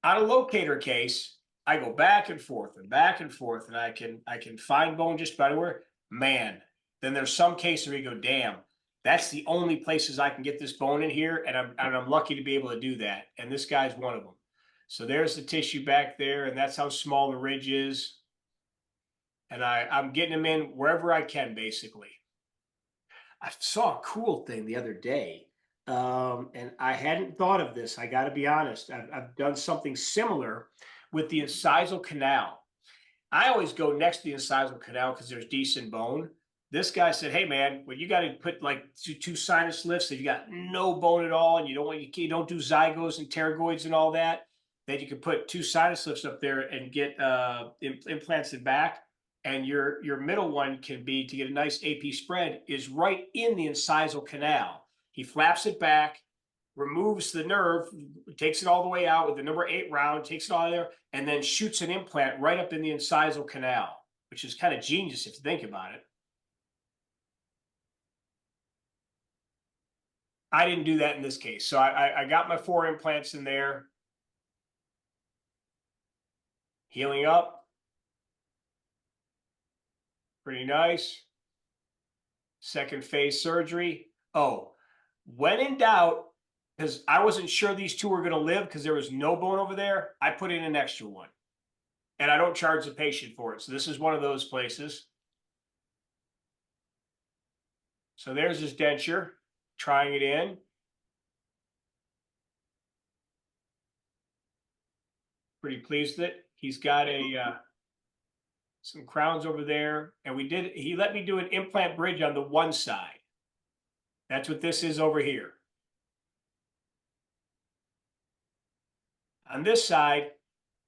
On a locator case, I go back and forth, and I can find bone just about anywhere. Man, then there's some cases where you go, damn, that's the only places I can get this bone in here, and I'm lucky to be able to do that. And this guy's one of them. So there's the tissue back there, and that's how small the ridge is. And I'm getting them in wherever I can, basically. I saw a cool thing the other day, and I hadn't thought of this. I got to be honest. I've done something similar with the incisal canal. I always go next to the incisal canal because there's decent bone. This guy said, "Hey man, when you got to put like two sinus lifts, if you got no bone at all, and you don't do zygos and pterygoids and all that, then you can put 2 sinus lifts up there and get implanted back." And your middle one can be, to get a nice AP spread, is right in the incisal canal. He flaps it back, removes the nerve, takes it all the way out with the number 8 round, takes it all there, and then shoots an implant right up in the incisal canal, which is kind of genius if you think about it. I didn't do that in this case. So I got my 4 implants in there. Healing up. Pretty nice. Second phase surgery. Oh, when in doubt, because I wasn't sure these 2 were going to live because there was no bone over there, I put in an extra one. And I don't charge the patient for it. So this is one of those places. So there's his denture, trying it in. Pretty pleased with it. He's got some crowns over there, and he let me do an implant bridge on the one side. That's what this is over here. On this side,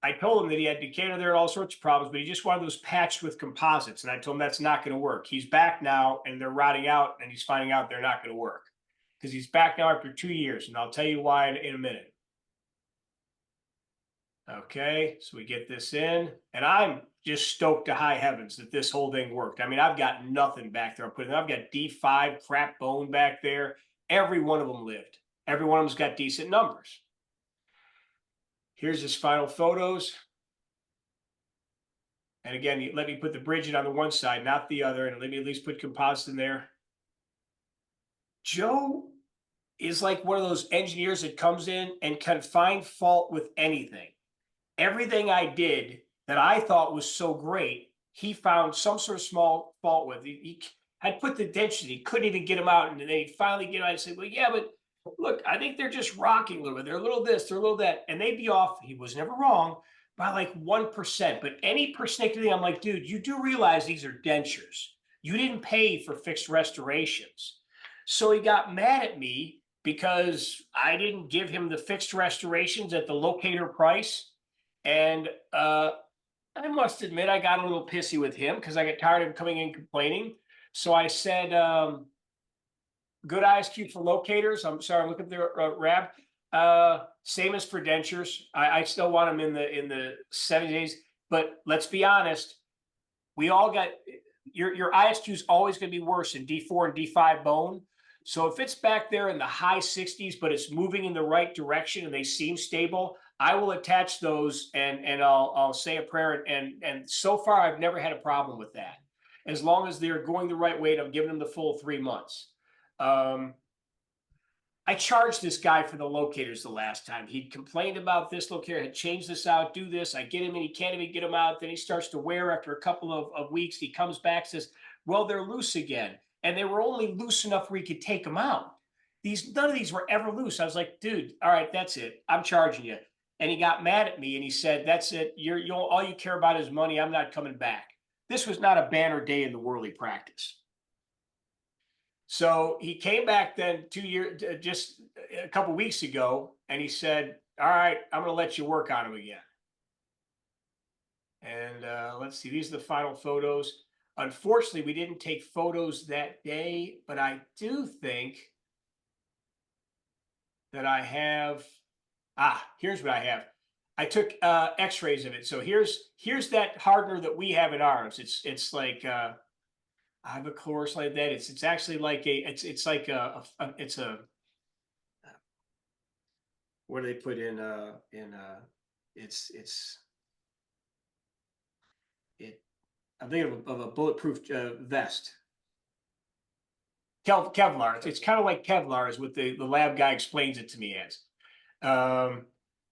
I told him that he had Decatur there and all sorts of problems, but he just wanted those patched with composites. And I told him that's not going to work. He's back now, and they're rotting out, and he's finding out they're not going to work because he's back now after 2 years. And I'll tell you why in a minute. Okay, so we get this in, and I'm just stoked to high heavens that this whole thing worked. I mean, I've got nothing back there. I've got D5 crap bone back there. Every one of them lived. Every one of them's got decent numbers. Here's his final photos. And again, you let me put the bridge in on the one side, not the other, and let me at least put composite in there. Joe is like one of those engineers that comes in and can find fault with anything. Everything I did that I thought was so great, he found some sort of small fault with. He had put the density, couldn't even get them out, and then he'd finally get out and say, well, yeah, but look, I think they're just rocking a little bit. They're a little this, they're a little that, and they'd be off. He was never wrong by like 1%, but any percent, I'm like, dude, you do realize these are dentures. You didn't pay for fixed restorations. So he got mad at me because I didn't give him the fixed restorations at the locator price. And I must admit, I got a little pissy with him because I got tired of him coming in complaining. So I said, good ISQ for locators. I'm sorry, I'm looking there, Rab. Same as for dentures. I still want them in the 7 days. But let's be honest, we all got your ISQ is always going to be worse in D4 and D5 bone. So if it's back there in the high 60s, but it's moving in the right direction and they seem stable, I will attach those and I'll say a prayer. And so far, I've never had a problem with that. As long as they're going the right way, I'm giving them the full 3 months. I charged this guy for the locators the last time. He'd complained about this locator, had changed this out, do this. I get him and he can't even get him out. Then he starts to wear after a couple of weeks. He comes back, says, well, they're loose again. And they were only loose enough where he could take them out. None of these were ever loose. I was like, dude, all right, that's it. I'm charging you. And he got mad at me and he said, that's it. All you care about is money. I'm not coming back. This was not a banner day in the Worley practice. So he came back then 2 years, just a couple of weeks ago, and he said, all right, I'm going to let you work on him again. And let's see, these are the final photos. Unfortunately, we didn't take photos that day, but I do think that I have, here's what I have. I took x-rays of it. So here's that hardener that we have in ours. It's like I have a course like that. It's actually like it's like it's a what do they put in I'm thinking of a bulletproof vest. Kevlar. It's kind of like Kevlar is what the lab guy explains it to me as.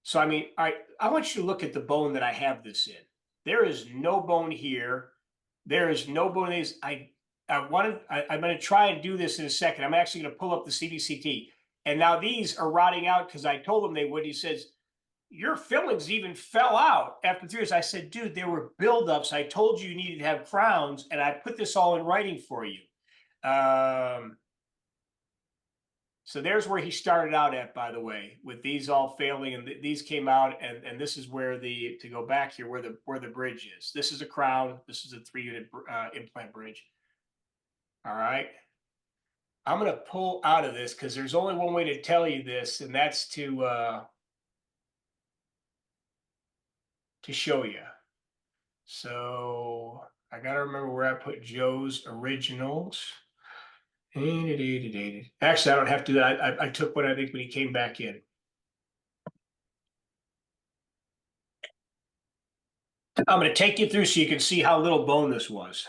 So I mean, all right, I want you to look at the bone that I have this in. There is no bone here. There is no bone in these. I'm going to try and do this in a second. I'm actually going to pull up the CBCT. And now these are rotting out because I told him they would. He says, your fillings even fell out after 3 years. I said, dude, there were buildups. I told you needed to have crowns, and I put this all in writing for you. So there's where he started out at, by the way, with these all failing, and these came out, and this is where to go back here, where the bridge is. This is a crown. This is a 3-unit implant bridge. All right. I'm going to pull out of this because there's only one way to tell you this, and that's to show you. So I got to remember where I put Joe's originals. Actually, I don't have to do that. I took one, I think, when he came back in. I'm going to take you through so you can see how little bone this was.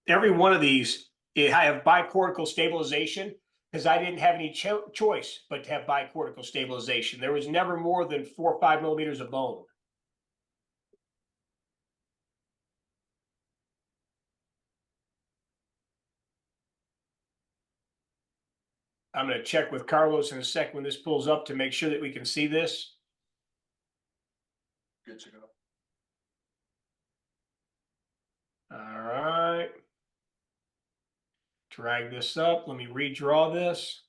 Every one of these, I have bicortical stabilization because I didn't have any choice but to have bicortical stabilization. There was never more than 4 or 5 millimeters of bone. I'm going to check with Carlos in a second when this pulls up to make sure that we can see this. Good to go. All right. Drag this up. Let me redraw this.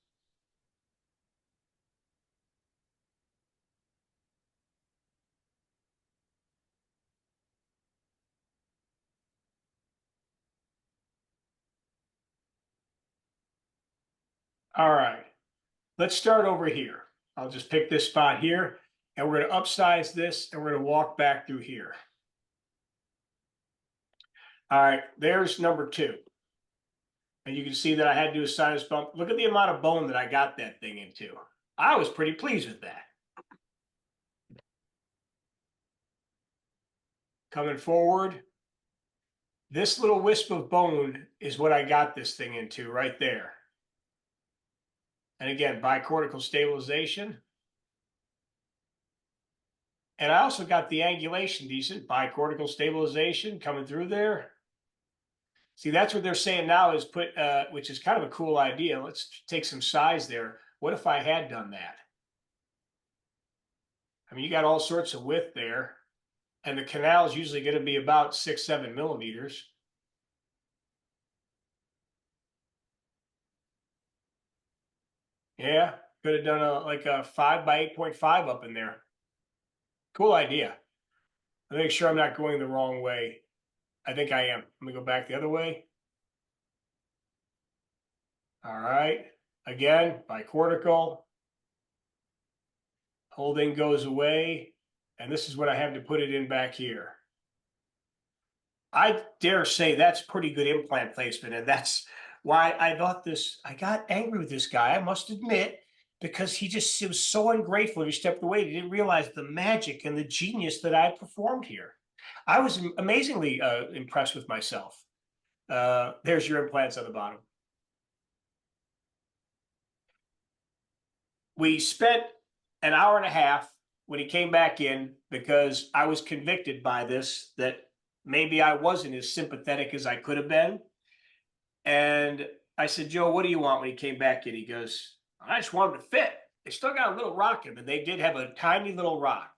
All right. Let's start over here. I'll just pick this spot here. And we're gonna upsize this and we're gonna walk back through here. All right, there's number 2. And you can see that I had to do a sinus bump. Look at the amount of bone that I got that thing into. I was pretty pleased with that. Coming forward, this little wisp of bone is what I got this thing into right there. And again, bicortical stabilization. And I also got the angulation decent, bicortical stabilization coming through there. See, that's what they're saying now is put, which is kind of a cool idea. Let's take some size there. What if I had done that? I mean, you got all sorts of width there, and the canal is usually going to be about 6-7 millimeters. Yeah, could have done like a 5 by 8.5 up in there. Cool idea. I'll make sure I'm not going the wrong way. I think I am. Let me go back the other way. All right. Again, bicortical. Holding goes away. And this is what I have to put it in back here. I dare say that's pretty good implant placement. And that's why I thought this, I got angry with this guy, I must admit, because he was so ungrateful. He stepped away. He didn't realize the magic and the genius that I performed here. I was amazingly impressed with myself. There's your implants on the bottom. We spent an hour and a half when he came back in because I was convicted by this, that maybe I wasn't as sympathetic as I could have been. And I said, Joe, what do you want when he came back in? He goes, I just want him to fit. They still got a little rock in them, and they did have a tiny little rock.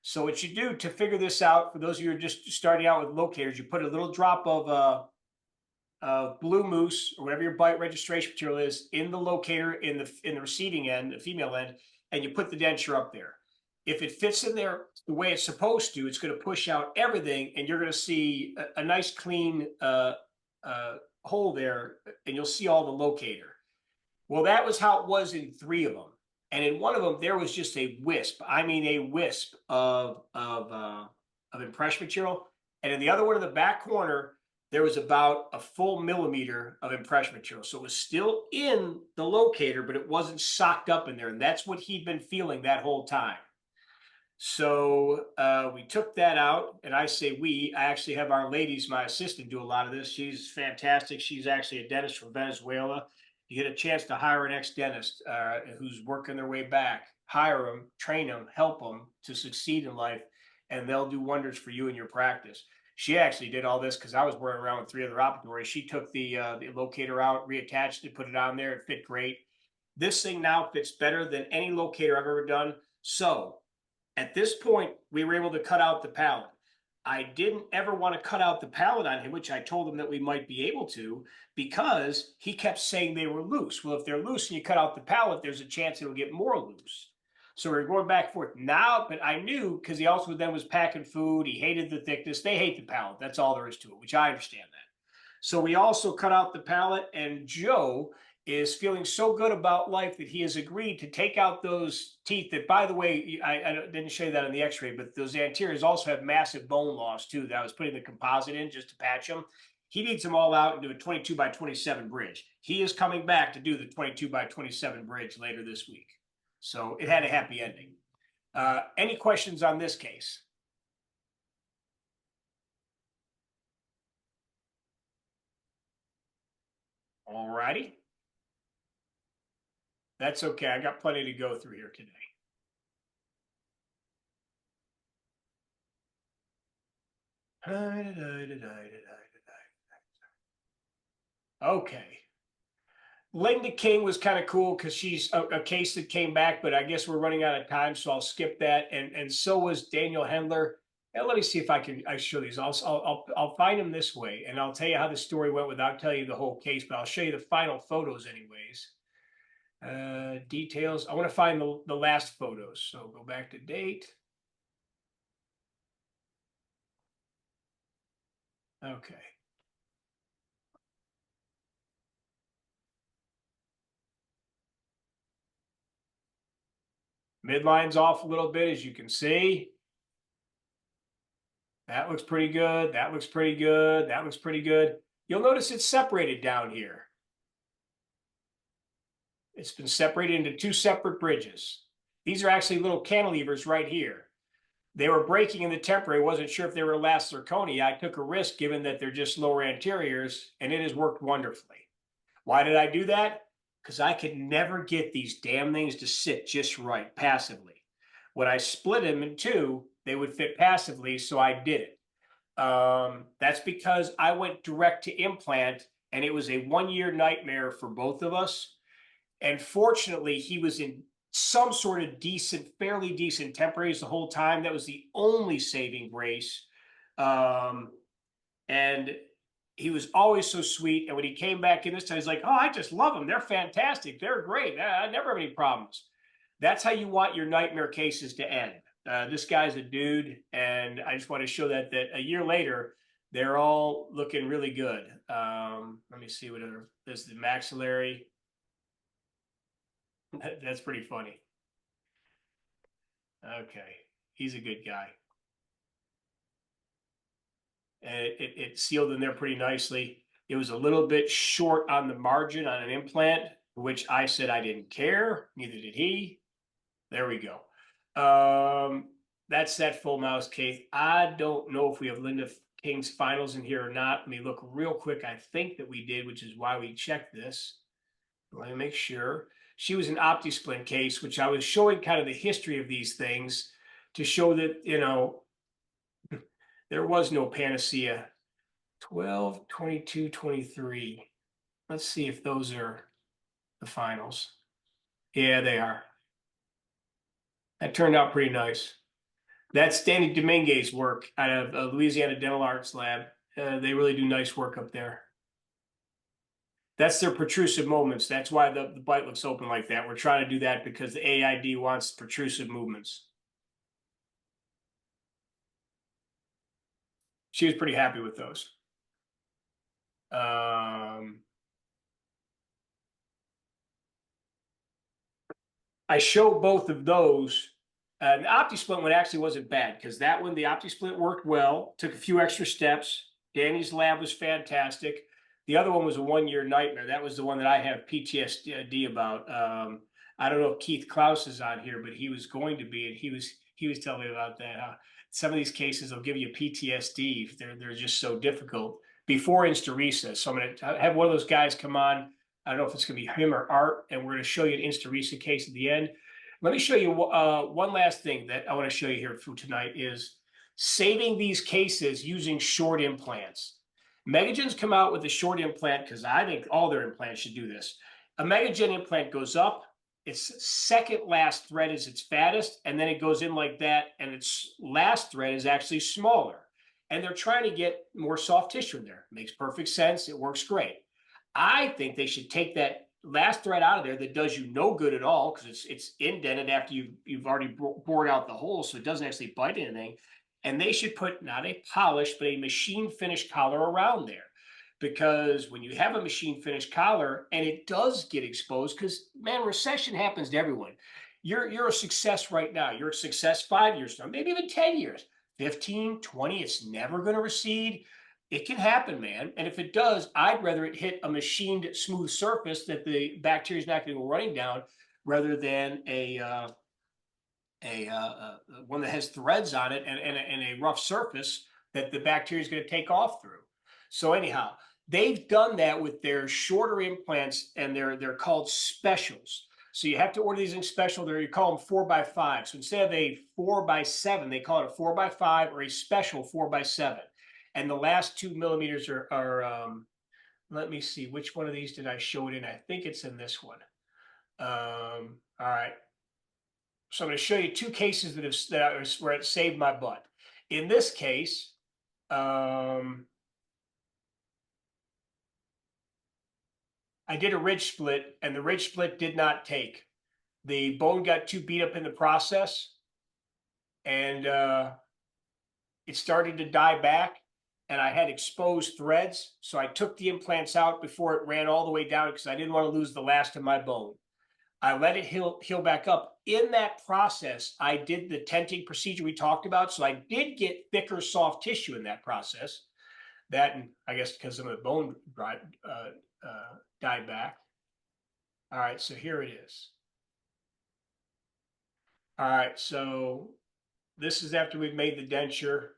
So what you do to figure this out, for those of you who are just starting out with locators, you put a little drop of Blue Moose or whatever your bite registration material is in the locator in the receiving end, the female end, and you put the denture up there. If it fits in there the way it's supposed to, it's going to push out everything, and you're going to see a nice clean hole there, and you'll see all the locator. Well, that was how it was in 3 of them. And in one of them, there was just a wisp. I mean, a wisp of impression material. And in the other one in the back corner, there was about a full millimeter of impression material. So it was still in the locator, but it wasn't socked up in there. And that's what he'd been feeling that whole time. So we took that out, and I say I actually have our ladies, my assistant, do a lot of this. She's fantastic. She's actually a dentist from Venezuela. You get a chance to hire an ex-dentist who's working their way back. Hire them, train them, help them to succeed in life, and they'll do wonders for you in your practice. She actually did all this because I was running around with 3 other operatories. She took the locator out, reattached it, put it on there. It fit great. This thing now fits better than any locator I've ever done. So at this point, we were able to cut out the palate. I didn't ever want to cut out the palate on him, which I told him that we might be able to, because he kept saying they were loose. Well, if they're loose and you cut out the palate, there's a chance it'll get more loose. So we're going back and forth now, but I knew, because he also then was packing food. He hated the thickness. They hate the palate. That's all there is to it, which I understand that. So we also cut out the palate, and Joe is feeling so good about life that he has agreed to take out those teeth that, by the way, I didn't show you that on the x-ray, but those anteriors also have massive bone loss too, that I was putting the composite in just to patch them. He needs them all out and do a 22 by 27 bridge. He is coming back to do the 22 by 27 bridge later this week. So it had a happy ending. Any questions on this case? All righty. That's okay. I got plenty to go through here today. Okay. Linda King was kind of cool because she's a case that came back, but I guess we're running out of time, so I'll skip that. And so was Daniel Hendler. And let me see if I show these. I'll find them this way, and I'll tell you how the story went without telling you the whole case, but I'll show you the final photos anyways. Details. I want to find the last photos. So go back to date. Okay. Midline's off a little bit, as you can see. That looks pretty good. That looks pretty good. That looks pretty good. You'll notice it's separated down here. It's been separated into two separate bridges. These are actually little cantilevers right here. They were breaking in the temporary. Wasn't sure if they were last zirconia. I took a risk given that they're just lower anteriors, and it has worked wonderfully. Why did I do that? Because I could never get these damn things to sit just right passively. When I split them in two, they would fit passively, so I did it. That's because I went direct to implant, and it was a 1-year nightmare for both of us. And fortunately, he was in some sort of decent, fairly decent temporaries the whole time. That was the only saving grace. And he was always so sweet. And when he came back in this time, he's like, oh, I just love them. They're fantastic. They're great. I never have any problems. That's how you want your nightmare cases to end. This guy's a dude, and I just want to show that a year later, they're all looking really good. Let me see what other, there's the maxillary. That's pretty funny. Okay, he's a good guy. And it sealed in there pretty nicely. It was a little bit short on the margin on an implant, which I said I didn't care. Neither did he. There we go. That's that full mouse case. I don't know if we have Linda King's finals in here or not. Let me look real quick. I think that we did, which is why we checked this. Let me make sure. She was an OptiSplint case, which I was showing kind of the history of these things to show that, you know, there was no panacea. 12, 22, 23. Let's see if those are the finals. Yeah, they are. That turned out pretty nice. That's Danny Dominguez's work out of Louisiana Dental Arts Lab. They really do nice work up there. That's their protrusive movements. That's why the bite looks open like that. We're trying to do that because the AID wants protrusive movements. She was pretty happy with those. I show both of those. The OptiSplint one actually wasn't bad because that one, the OptiSplint worked well, took a few extra steps. Danny's lab was fantastic. The other one was a 1-year nightmare. That was the one that I have PTSD about. I don't know if Keith Klaus is on here, but he was going to be, and he was telling me about that. Some of these cases will give you PTSD. They're just so difficult before Instarisa. So I'm going to have one of those guys come on. I don't know if it's going to be him or Art, and we're going to show you an Instarisa case at the end. Let me show you one last thing that I want to show you here for tonight is saving these cases using short implants. Megagen's come out with a short implant because I think all their implants should do this. A Megagen implant goes up, its second last thread is its fattest, and then it goes in like that, and its last thread is actually smaller. And they're trying to get more soft tissue in there. Makes perfect sense. It works great. I think they should take that last thread out of there that does you no good at all because it's indented after you've already bored out the hole, so it doesn't actually bite anything. And they should put not a polished, but a machine finished collar around there. Because when you have a machine finished collar and it does get exposed, because man, recession happens to everyone. You're a success right now. You're a success 5 years from now, maybe even 10 years, 15, 20, it's never going to recede. It can happen, man. And if it does, I'd rather it hit a machined smooth surface that the bacteria is not going to go running down rather than one that has threads on it and a rough surface that the bacteria is going to take off through. So anyhow, they've done that with their shorter implants, and they're called specials. So you have to order these in special. You call them 4x5. So instead of a 4x7, they call it a 4x5 or a special 4x7. And the last 2 millimeters are let me see, which one of these did I show it in? I think it's in this one. All right. So I'm going to show you 2 cases where it saved my butt. In this case, I did a ridge split, and the ridge split did not take. The bone got too beat up in the process, and it started to die back, and I had exposed threads. So I took the implants out before it ran all the way down because I didn't want to lose the last of my bone. I let it heal back up. In that process, I did the tenting procedure we talked about. So I did get thicker, soft tissue in that process. That, and I guess because some of the bone died back. All right, so here it is. All right, so this is after we've made the denture.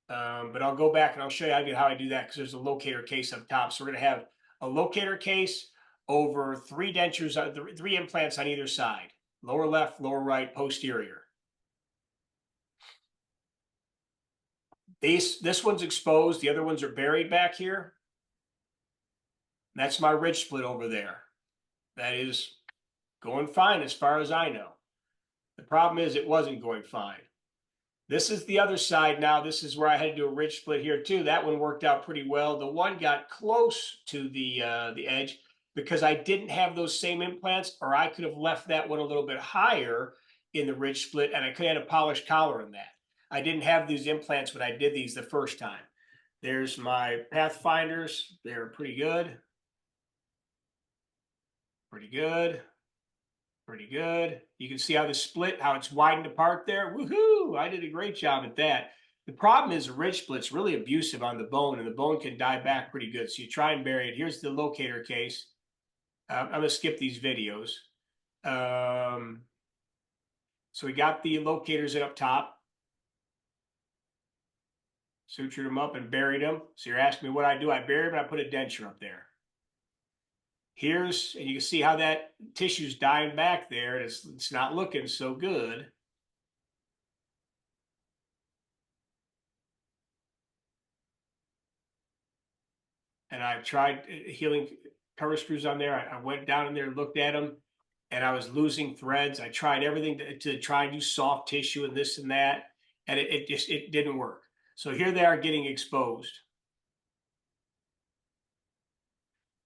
But I'll go back and I'll show you how I do that because there's a locator case up top. So we're going to have a locator case over 3 dentures, 3 implants on either side, lower left, lower right, posterior. This one's exposed. The other ones are buried back here. That's my ridge split over there. That is going fine as far as I know. The problem is it wasn't going fine. This is the other side now. This is where I had to do a ridge split here too. That one worked out pretty well. The one got close to the edge because I didn't have those same implants, or I could have left that one a little bit higher in the ridge split, and I could have had a polished collar in that. I didn't have these implants when I did these the first time. There's my Pathfinders. They're pretty good. Pretty good. Pretty good. You can see how the split, how it's widened apart there. Woohoo! I did a great job at that. The problem is the ridge split's really abusive on the bone, and the bone can die back pretty good. So you try and bury it. Here's the locator case. I'm going to skip these videos. So we got the locators up top. Sutured them up and buried them. So you're asking me what I do. I bury them and I put a denture up there. And you can see how that tissue's dying back there. And it's not looking so good. And I've tried healing cover screws on there. I went down in there and looked at them, and I was losing threads. I tried everything to try and do soft tissue and this and that, and it didn't work. So here they are getting exposed.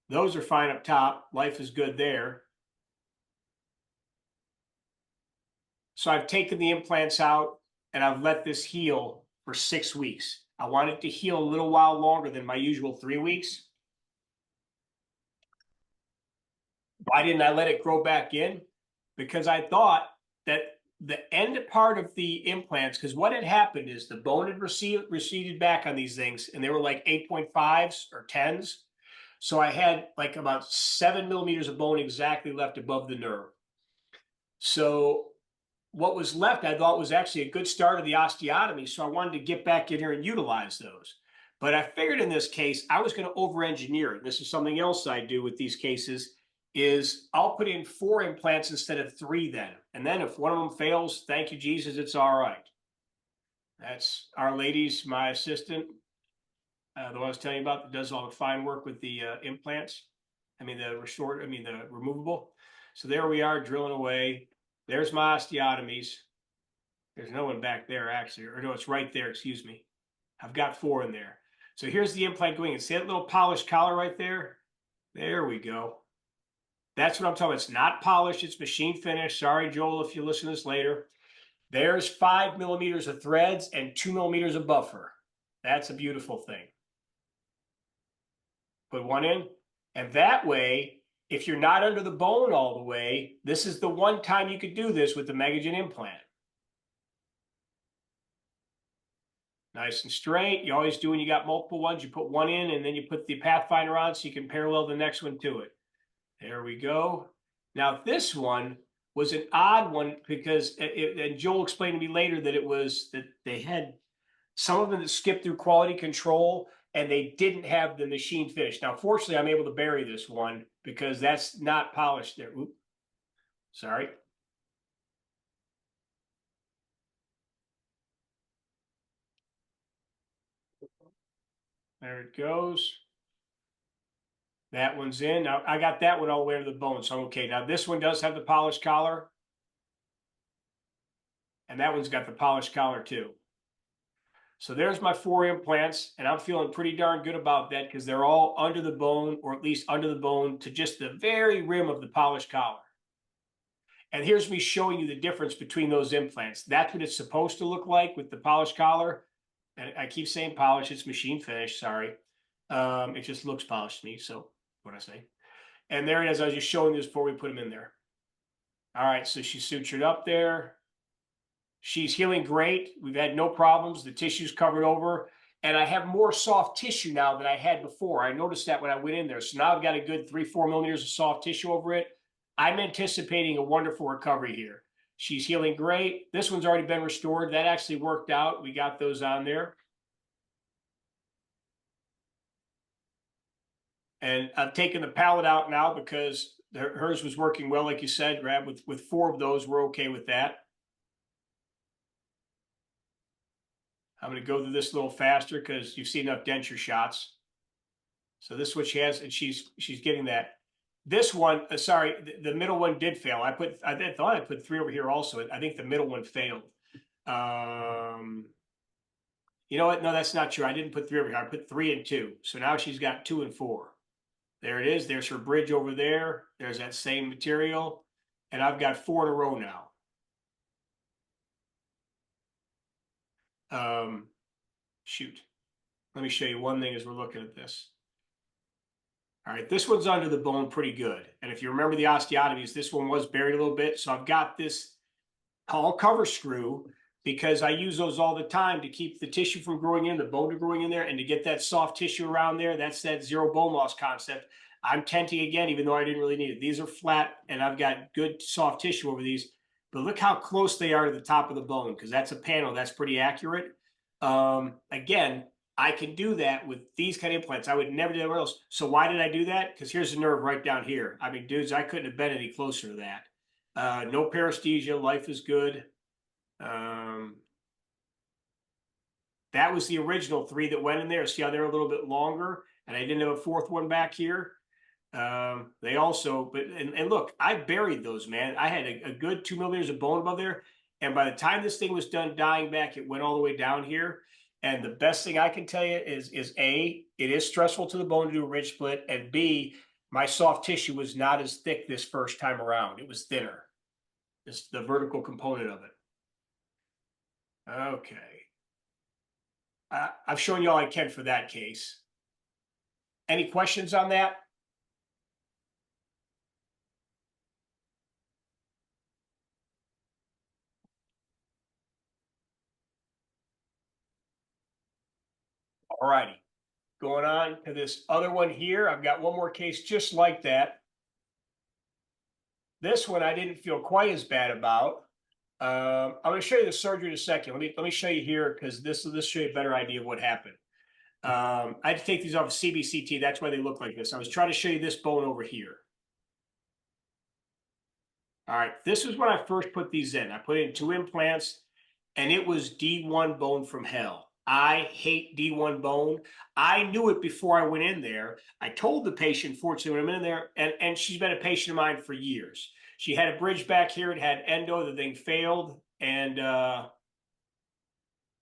Those are fine up top. Life is good there. So I've taken the implants out and I've let this heal for 6 weeks. I want it to heal a little while longer than my usual 3 weeks. Why didn't I let it grow back in? Because I thought that the end part of the implants, because what had happened is the bone had receded back on these things, and they were like 8.5s or 10s. So I had like about 7 millimeters of bone exactly left above the nerve. So what was left, I thought, was actually a good start of the osteotomy. So I wanted to get back in here and utilize those. But I figured in this case, I was going to over-engineer it. This is something else I do with these cases, is I'll put in 4 implants instead of 3 then. And then if one of them fails, thank you, Jesus, it's all right. That's Our Lady's my assistant. The one I was telling you about that does all the fine work with the implants. The removable. So there we are drilling away. There's my osteotomies. There's no one back there actually, or no, it's right there, excuse me. I've got 4 in there. So here's the implant going in. See that little polished collar right there? There we go. That's what I'm talking about. It's not polished, it's machine finished. Sorry, Joel, if you listen to this later. There's 5 millimeters of threads and 2 millimeters of buffer. That's a beautiful thing. Put one in, and that way, if you're not under the bone all the way, this is the one time you could do this with the Megagen implant. Nice and straight. You always do when you got multiple ones. You put one in, and then you put the Pathfinder on so you can parallel the next one to it. There we go. Now, this one was an odd one because, and Joel explained to me later that it was that they had some of them that skipped through quality control, and they didn't have the machine finish. Now, fortunately, I'm able to bury this one because that's not polished there. Oop. Sorry. There it goes. That one's in. Now, I got that one all the way to the bone, so I'm okay. Now, this one does have the polished collar. And that one's got the polished collar too. So there's my 4 implants, and I'm feeling pretty darn good about that because they're all under the bone, or at least under the bone to just the very rim of the polished collar. And here's me showing you the difference between those implants. That's what it's supposed to look like with the polished collar. And I keep saying polish, it's machine finished, sorry. It just looks polished to me, so what I say. And there it is, I was just showing this before we put them in there. All right, so she's sutured up there. She's healing great. We've had no problems. The tissue's covered over. And I have more soft tissue now than I had before. I noticed that when I went in there. So now I've got a good 3-4 millimeters of soft tissue over it. I'm anticipating a wonderful recovery here. She's healing great. This one's already been restored. That actually worked out. We got those on there. And I've taken the palate out now because hers was working well, like you said, Brad. With 4 of those, we're okay with that. I'm going to go through this a little faster because you've seen enough denture shots. So this is what she has, and she's getting that. This one, sorry, the middle one did fail. I thought I put 3 over here also. I think the middle one failed. You know what? No, that's not true. I didn't put 3 over here. I put 3 and 2. So now she's got 2 and 4. There it is. There's her bridge over there. There's that same material. And I've got 4 in a row now. Shoot. Let me show you one thing as we're looking at this. All right, this one's under the bone pretty good. And if you remember the osteotomies, this one was buried a little bit. So I've got this Hall cover screw because I use those all the time to keep the tissue from growing in, the bone from growing in there, and to get that soft tissue around there. That's that zero bone loss concept. I'm tenting again, even though I didn't really need it. These are flat, and I've got good soft tissue over these. But look how close they are to the top of the bone, because that's a panel that's pretty accurate. Again, I can do that with these kind of implants. I would never do anywhere else. So why did I do that? Because here's the nerve right down here. I mean, dudes, I couldn't have been any closer to that. No paresthesia. Life is good. That was the original 3 that went in there. See how they're a little bit longer, and I didn't have a 4th one back here. They also, and look, I buried those, man. I had a good 2 millimeters of bone above there. And by the time this thing was done dying back, it went all the way down here. And the best thing I can tell you is A, it is stressful to the bone to do a ridge split. And B, my soft tissue was not as thick this first time around. It was thinner. It's the vertical component of it. Okay. I've shown you all I can for that case. Any questions on that? All righty. Going on to this other one here. I've got one more case just like that. This one I didn't feel quite as bad about. I'm going to show you the surgery in a second. Let me show you here because this will show you a better idea of what happened. I had to take these off of CBCT. That's why they look like this. I was trying to show you this bone over here. All right, this is when I first put these in. I put in 2 implants, and it was D1 bone from hell. I hate D1 bone. I knew it before I went in there. I told the patient, fortunately, when I'm in there, and she's been a patient of mine for years. She had a bridge back here. It had endo. The thing failed. And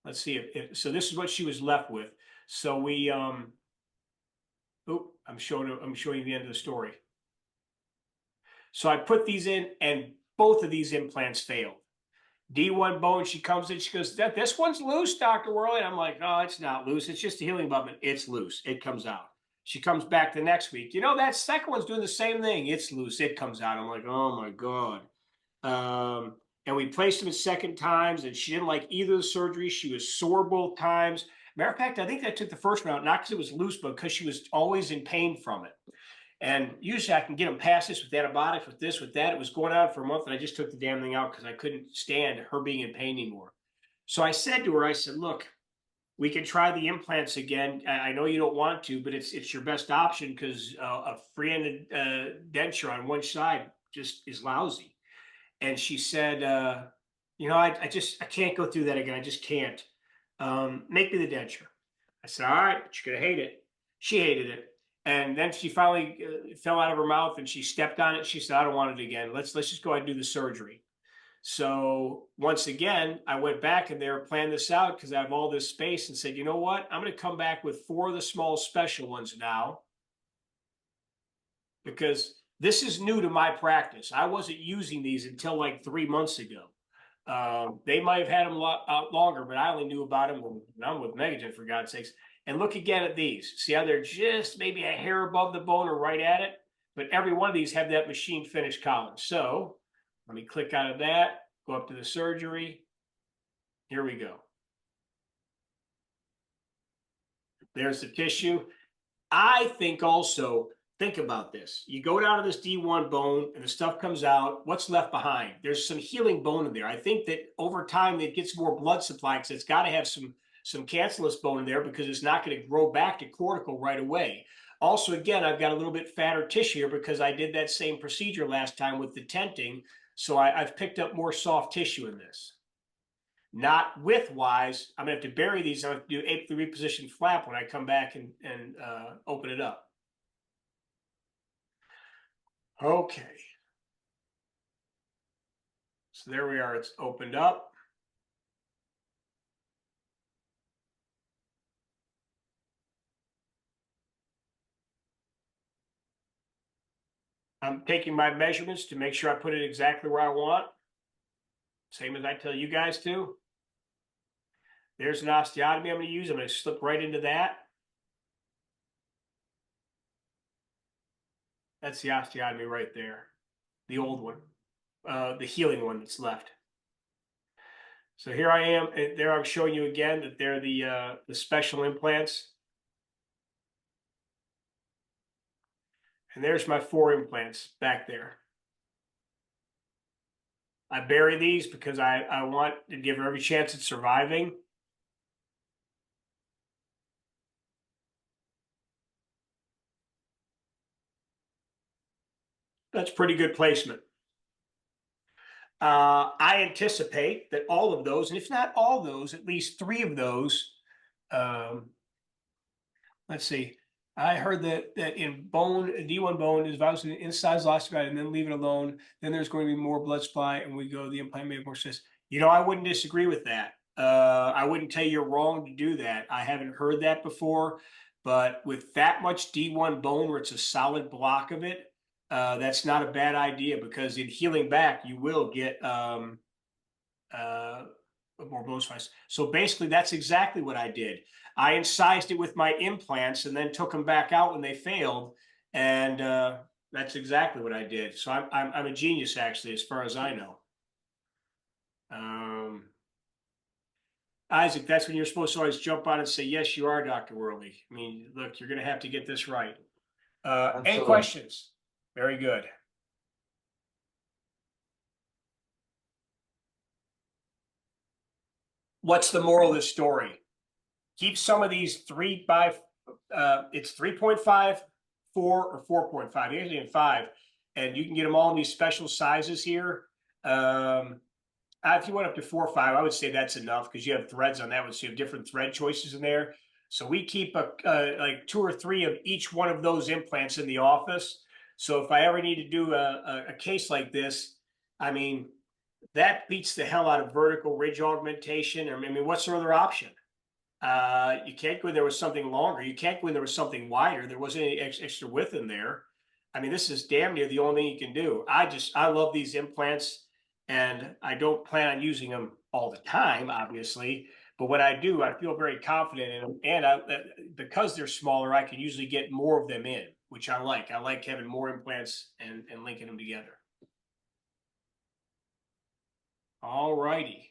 let's see. So this is what she was left with. So we, I'm showing you the end of the story. So I put these in, and both of these implants failed. D1 bone, she comes in, she goes, this one's loose, Dr. Worley. And I'm like, oh, it's not loose. It's just a healing abutment. It's loose. It comes out. She comes back the next week. You know, that second one's doing the same thing. It's loose. It comes out. I'm like, oh, my God. And we placed them 2nd times, and she didn't like either of the surgeries. She was sore both times. Matter of fact, I think I took the first one out, not because it was loose, but because she was always in pain from it. And usually I can get them past this with antibiotics, with this, with that. It was going on for a month, and I just took the damn thing out because I couldn't stand her being in pain anymore. So I said to her, I said, look, we can try the implants again. I know you don't want to, but it's your best option because a free-ended denture on one side just is lousy. And she said, you know, I can't go through that again. I just can't. Make me the denture. I said, all right, but you're going to hate it. She hated it. And then she finally fell out of her mouth and she stepped on it. She said, I don't want it again. Let's just go ahead and do the surgery. So once again, I went back and they were planning this out because I have all this space and said, you know what? I'm going to come back with 4 of the small special ones now because this is new to my practice. I wasn't using these until like 3 months ago. They might have had them out longer, but I only knew about them when I'm with Megagen, for God's sakes. And look again at these. See how they're just maybe a hair above the bone or right at it? But every one of these have that machine finished collar. So Let me click out of that, go up to the surgery. Here we go. There's the tissue. I think also, think about this. You go down to this D1 bone and the stuff comes out. What's left behind? There's some healing bone in there. I think that over time it gets more blood supply because it's got to have some cancellous bone in there because it's not going to grow back to cortical right away. Also, again, I've got a little bit fatter tissue here because I did that same procedure last time with the tenting. So I've picked up more soft tissue in this. Not width-wise, I'm gonna have to bury these. I'm gonna do apically repositioned flap when I come back and open it up. Okay. So there we are. It's opened up. I'm taking my measurements to make sure I put it exactly where I want. Same as I tell you guys to. There's an osteotomy I'm going to use. I'm going to slip right into that. That's the osteotomy right there. The old one. The healing one that's left. So here I am. And there I'm showing you again that they're the special implants. And there's my 4 implants back there. I bury these because I want to give her every chance at surviving. That's pretty good placement. I anticipate that all of those, and if not all those, at least 3 of those, let's see. I heard that in bone, D1 bone is obviously incised osteoid and then leave it alone. Then there's going to be more blood supply and we go, the implant may have more sense. You know, I wouldn't disagree with that. I wouldn't tell you you're wrong to do that. I haven't heard that before, but with that much D1 bone where it's a solid block of it, that's not a bad idea because in healing back, you will get more bone supplies. So basically, that's exactly what I did. I incised it with my implants and then took them back out when they failed, and that's exactly what I did. So I'm a genius, actually, as far as I know. Isaac, that's when you're supposed to always jump on and say, "Yes, you are, Dr. Worley." I mean, look, you're going to have to get this right. Any questions? Very good. What's the moral of this story? Keep some of these 3 by, it's 3.5, 4, or 4.5, usually in 5, and you can get them all in these special sizes here. If you went up to 4 or 5, I would say that's enough because you have threads on that one, so you have different thread choices in there. So we keep like 2 or 3 of each one of those implants in the office. So if I ever need to do a case like this, I mean, that beats the hell out of vertical ridge augmentation. I mean, what's the other option? You can't go in there with something longer. You can't go in there with something wider. There wasn't any extra width in there. I mean, this is damn near the only thing you can do. I love these implants, and I don't plan on using them all the time, obviously. But when I do, I feel very confident in them. And because they're smaller, I can usually get more of them in, which I like. I like having more implants and linking them together. All righty.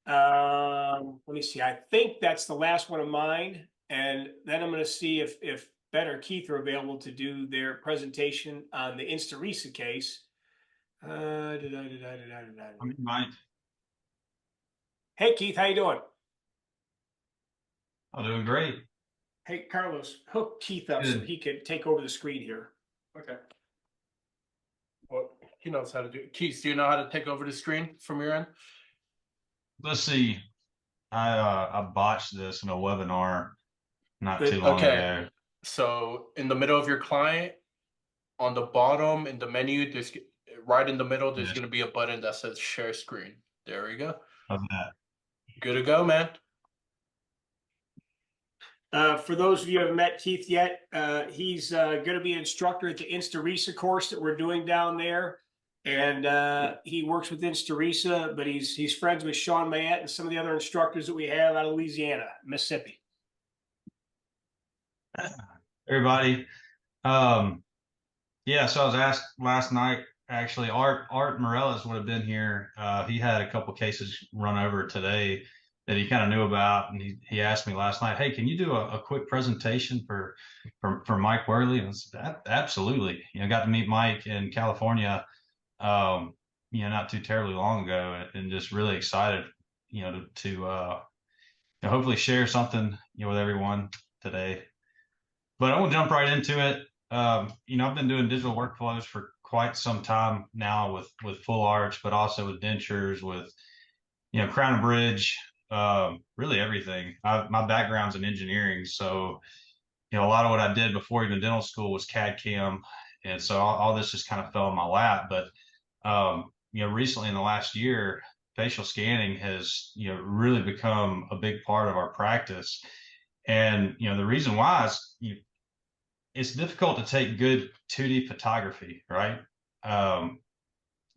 Let me see. I think that's the last one of mine. And then I'm going to see if Ben or Keith are available to do their presentation on the Instarisa case. I'm in mind. Hey, Keith, how you doing? I'm doing great. Hey, Carlos, hook Keith up so he can take over the screen here. Okay. Well, he knows how to do it. Keith, do you know how to take over the screen from your end? Let's see. I botched this in a webinar not too long ago. So in the middle of your client, on the bottom in the menu, there's right in the middle, there's going to be a button that says share screen. There we go. How's that? Good to go, man. For those of you who haven't met Keith yet, he's going to be an instructor at the Instarisa course that we're doing down there. And he works with Instarisa, but he's friends with Sean Mayette and some of the other instructors that we have out of Louisiana, Mississippi. Everybody. Yeah, so I was asked last night actually, Art Morales would have been here. He had a couple cases run over today that he kind of knew about, and he asked me last night, "Hey, can you do a quick presentation for Mike Worley?" And I said, absolutely. Got to meet Mike in California, not too terribly long ago, and just really excited, to hopefully share something, with everyone today. But I'm gonna jump right into it. I've been doing digital workflows for quite some time now with full arch, but also with dentures, with crown and bridge, really everything. My background's in engineering, so a lot of what I did before even dental school was CAD CAM, and so all this just kind of fell in my lap. But recently in the last year, facial scanning has really become a big part of our practice, and the reason why is it's difficult to take good 2D photography, right?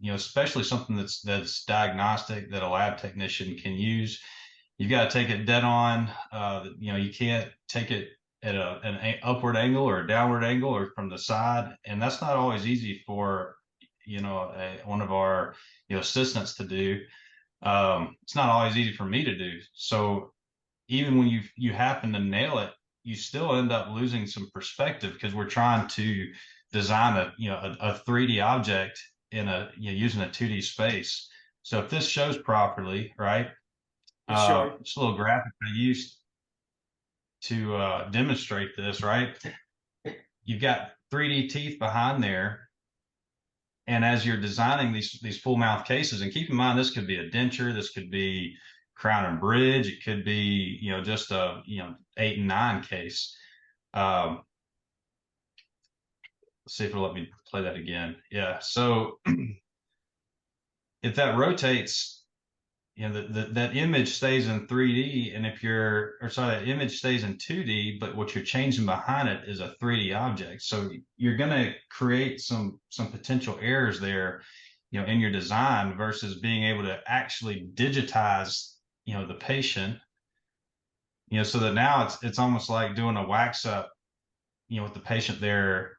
Especially something that's diagnostic that a lab technician can use. You've got to take it dead on. You can't take it at an upward angle or a downward angle or from the side, and that's not always easy for one of our assistants to do. It's not always easy for me to do. So even when you happen to nail it, you still end up losing some perspective because we're trying to design a 3D object in using a 2D space. So if this shows properly, right? Just a little graphic I used to demonstrate this, right? You've got 3D teeth behind there. And as you're designing these full mouth cases, and keep in mind, this could be a denture, this could be crown and bridge, it could be, just a, 8 and 9 case. Let's see if it'll let me play that again. Yeah. So if that rotates, that image stays in 3D, and that image stays in 2D, but what you're changing behind it is a 3D object. So you're going to create some potential errors there, in your design versus being able to actually digitize, the patient, so that now it's almost like doing a wax up, with the patient there,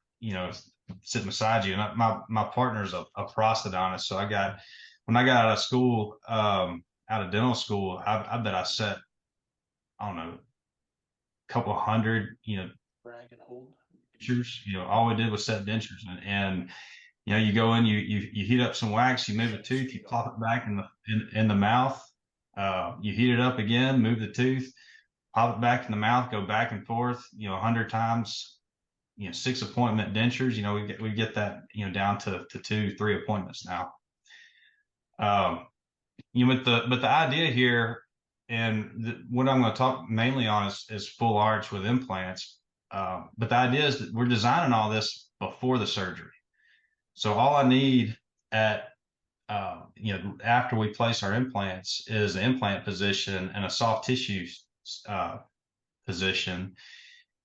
sitting beside you. And my partner's a prosthodontist, so when I got out of school, out of dental school, I bet I set, I don't know, a couple hundred, dentures. All we did was set dentures, and you go in, you heat up some wax, you move the tooth, you plop it back in the mouth, you heat it up again, move the tooth, pop it back in the mouth, go back and forth, 100 times, 6 appointment dentures. We get that, down to 2-3 appointments now. But the idea here, and what I'm going to talk mainly on is full arch with implants. But the idea is that we're designing all this before the surgery. So all I need after we place our implants is the implant position and a soft tissue position.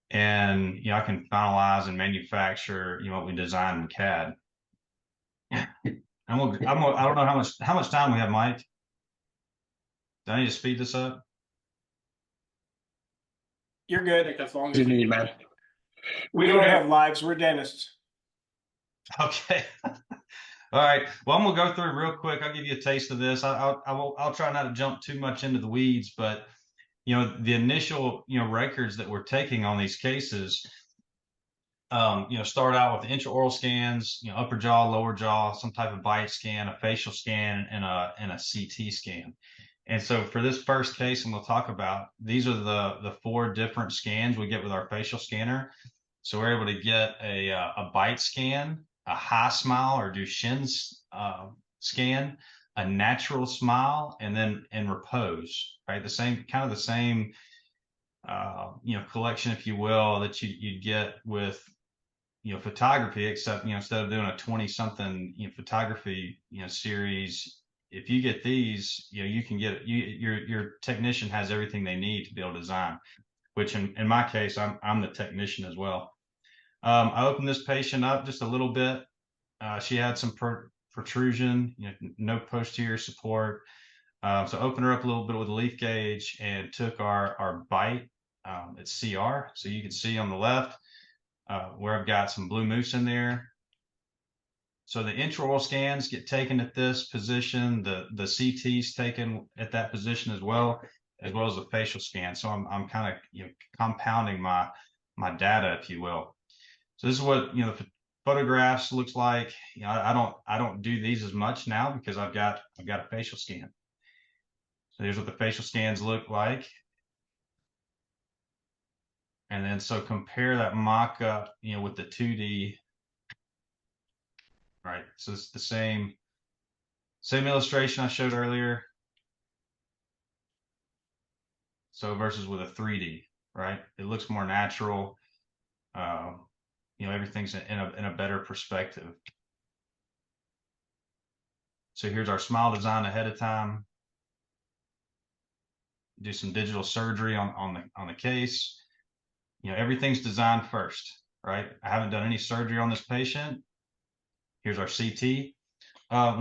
And, I can finalize and manufacture, what we design in CAD. I don't know how much time we have, Mike. Do I need to speed this up? You're good as long as You need, man. we don't have lives. We're dentists. Okay. All right. Well, I'm gonna go through real quick. I'll give you a taste of this. I'll try not to jump too much into the weeds, but the initial records that we're taking on these cases, start out with intraoral scans, upper jaw, lower jaw, some type of bite scan, a facial scan, and a CT scan. And so for this first case, and we'll talk about, these are the 4 different scans we get with our facial scanner. So we're able to get a bite scan, a high smile or Duchenne's scan, a natural smile, and then in repose, right? The same collection, if you will, that you'd get with photography, except instead of doing a 20-something photography series, if you get these, you can get your technician has everything they need to be able to design, which in my case, I'm the technician as well. I opened this patient up just a little bit. She had some protrusion, no posterior support. So opened her up a little bit with a leaf gauge and took our bite. It's CR. So you can see on the left where I've got some blue mousse in there. So the intraoral scans get taken at this position, the CT's taken at that position as well as the facial scan. So I'm kind of, you know, compounding my data, if you will. So this is what, you know, the photographs looks like. You know, I don't do these as much now because I've got a facial scan. So here's what the facial scans look like. And then so compare that mock-up, you know, with the 2D. Right. So it's the same illustration I showed earlier. So versus with a 3D, right? It looks more natural. You know, everything's in a better perspective. So here's our smile design ahead of time. Do some digital surgery on the case. You know, everything's designed first, right? I haven't done any surgery on this patient. Here's our CT.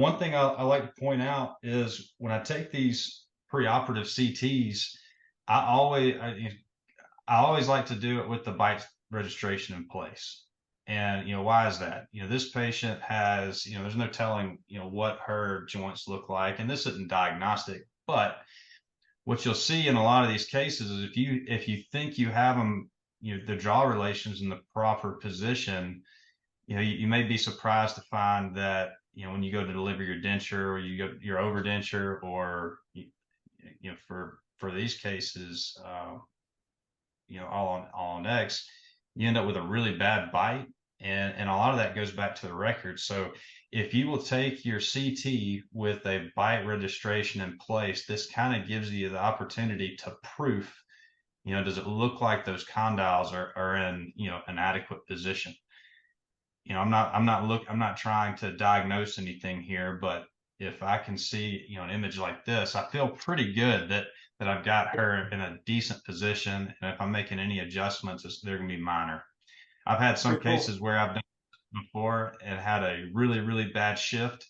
One thing I like to point out is when I take these preoperative CTs, I always like to do it with the bite registration in place. And, you know, why is that? You know, this patient has, you know, there's no telling, you know, what her joints look like. And this isn't diagnostic, but what you'll see in a lot of these cases is if you think you have them, you know, the jaw relations in the proper position, you know, you may be surprised to find that, you know, when you go to deliver your denture or you go your overdenture, or you know, for these cases, you know, all on X, you end up with a really bad bite, and a lot of that goes back to the record. So if you will take your CT with a bite registration in place, this kind of gives you the opportunity to proof, you know, does it look like those condyles are in, you know, an adequate position? You know, I'm not trying to diagnose anything here, but if I can see, you know, an image like this, I feel pretty good that I've got her in a decent position. And if I'm making any adjustments, they're going to be minor. I've had some cases where I've done it before and had a really, really bad shift.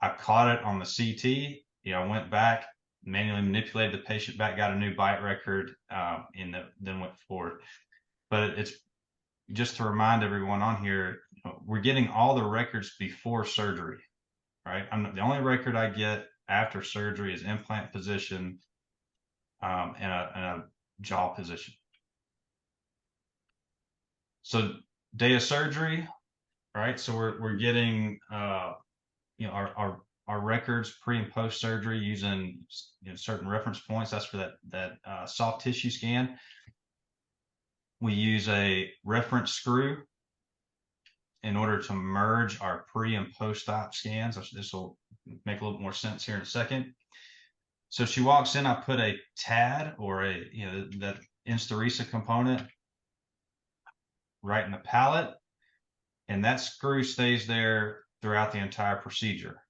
I caught it on the CT. You know, went back, manually manipulated the patient back, got a new bite record, and then went forward. But it's just to remind everyone on here, you know, we're getting all the records before surgery, right? The only record I get after surgery is implant position, and a jaw position. So day of surgery, right? So we're getting, you know, our records pre and post surgery using, you know, certain reference points. That's for that soft tissue scan. We use a reference screw in order to merge our pre and post-op scans. This will make a little more sense here in a second. So she walks in, I put a TAD, or you know, that Instarisa component right in the palate, and that screw stays there throughout the entire procedure,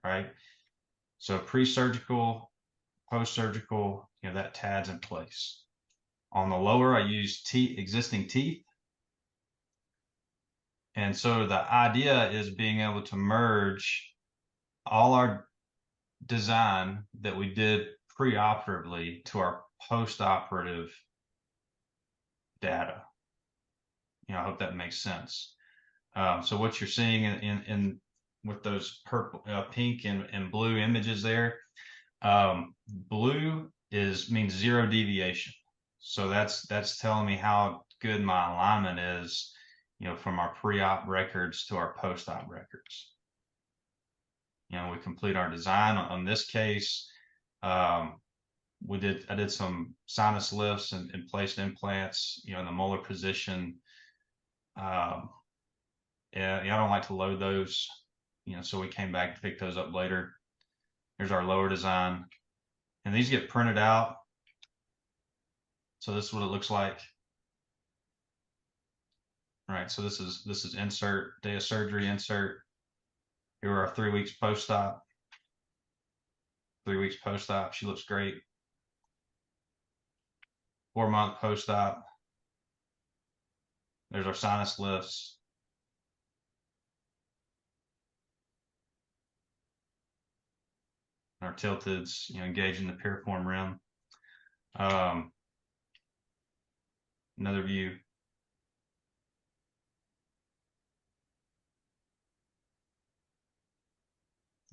right? So pre-surgical, post-surgical, you know, that TAD's in place. On the lower, I use existing teeth. And so the idea is being able to merge all our design that we did pre-operatively to our post-operative data. You know, I hope that makes sense. So what you're seeing in with those purple, pink and blue images there, blue means 0 deviation. So that's telling me how good my alignment is, you know, from our pre-op records to our post-op records. You know, we complete our design on this case. I did some sinus lifts and placed implants, you know, in the molar position. Yeah, I don't like to load those, you know, so we came back to pick those up later. Here's our lower design, and these get printed out. So this is what it looks like. All right, so this is insert, day of surgery insert. Here are our 3 weeks post-op. 3 weeks post-op, she looks great. 4-month post-op. There's our sinus lifts. Our tilteds, you know, engaging the piriform rim. Another view.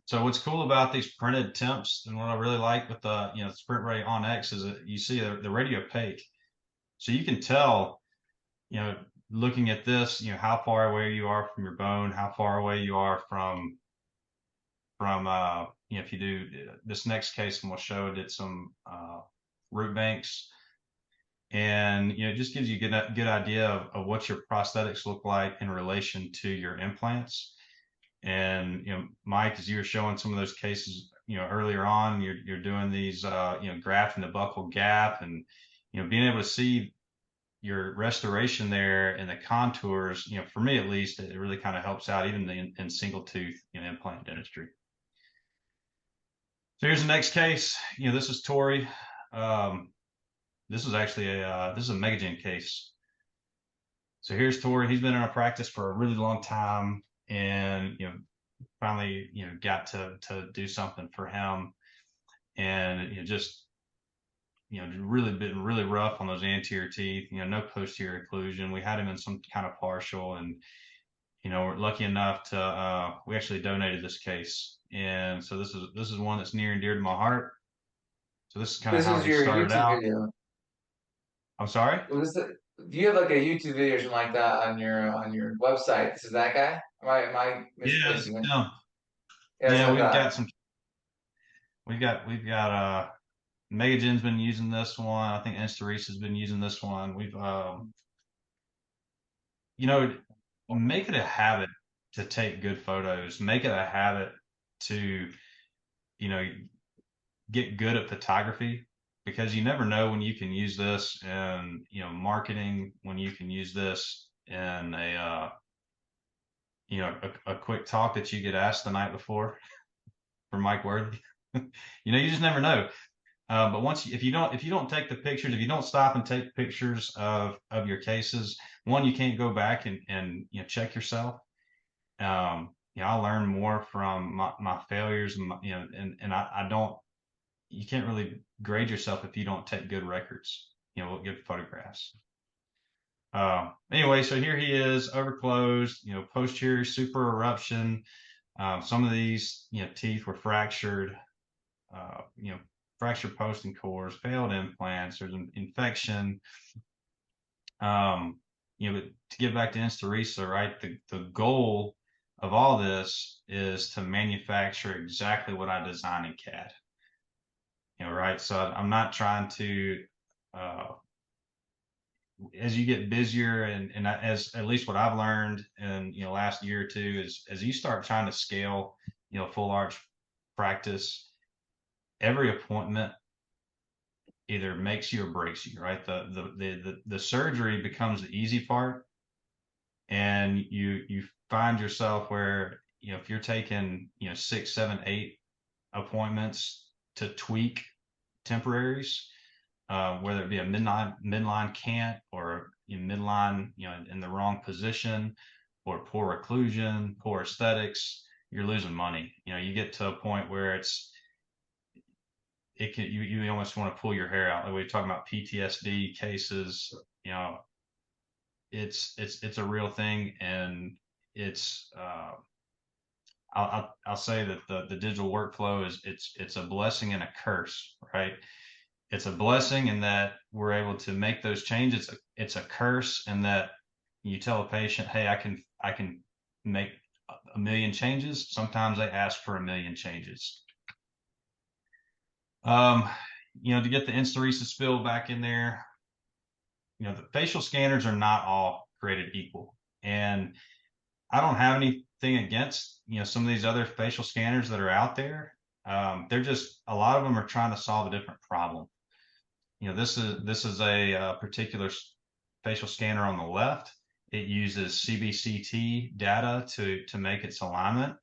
So what's cool about these printed temps, and what I really like with the Sprint Ray On X, is that you see the radio opaque, so you can tell, looking at this, how far away you are from your bone, how far away you are from if you do this next case, and we'll show it, it's some root banks, and it just gives you a good idea of what your prosthetics look like in relation to your implants. And Mike, as you were showing some of those cases earlier on, you're doing these grafting the buccal gap, and being able to see your restoration there and the contours, for me at least, it really kind of helps out even in single tooth implant dentistry. So here's the next case. This is Tori. This is actually this is a Megagen case. So here's Tori. He's been in our practice for a really long time, and finally got to do something for him, and just really been really rough on those anterior teeth. No posterior occlusion. We had him in some kind of partial, and we're lucky enough to we actually donated this case, and so this is one that's near and dear to my heart. So this is kind of how he started out. Video. I'm sorry? Do you have like a YouTube video or something like that on your website? This is that guy? Am I misplacing it? No. Yeah, we've got Megagen's been using this one. I think Instareese has been using this one. We've make it a habit to take good photos. Make it a habit to get good at photography, because you never know when you can use this in marketing, when you can use this in a quick talk that you get asked the night before for Mike Worthy. You just never know. But if you don't take the pictures, if you don't stop and take pictures of your cases, one, you can't go back and check yourself. I learn more from my failures, and I don't. You can't really grade yourself if you don't take good records, good photographs. Anyway, so here he is, overclosed, posterior super eruption. Some of these, teeth were fractured, fractured post and cores, failed implants, there's an infection. But to get back to Instaresa, right, the goal of all this is to manufacture exactly what I design in CAD. Right. So I'm not trying to, as you get busier, and as at least what I've learned in last year or two, is as you start trying to scale full arch practice, every appointment either makes you or breaks you. Right. The surgery becomes the easy part, and you find yourself where if you're taking 6, 7, 8 appointments to tweak temporaries, whether it be a midline cant, or midline in the wrong position, or poor occlusion, poor aesthetics, you're losing money. You get to a point where you almost want to pull your hair out. Like we were talking about PTSD cases, it's a real thing, and it's I'll say that the digital workflow it's a blessing and a curse, right? It's a blessing in that we're able to make those changes. It's a curse in that you tell a patient, hey, I can make 1 million changes. Sometimes they ask for 1 million changes. To get the Instaresa spill back in there, the facial scanners are not all created equal, and I don't have anything against some of these other facial scanners that are out there. They're just, a lot of them are trying to solve a different problem. This is a particular facial scanner on the left. It uses CBCT data to make its alignment,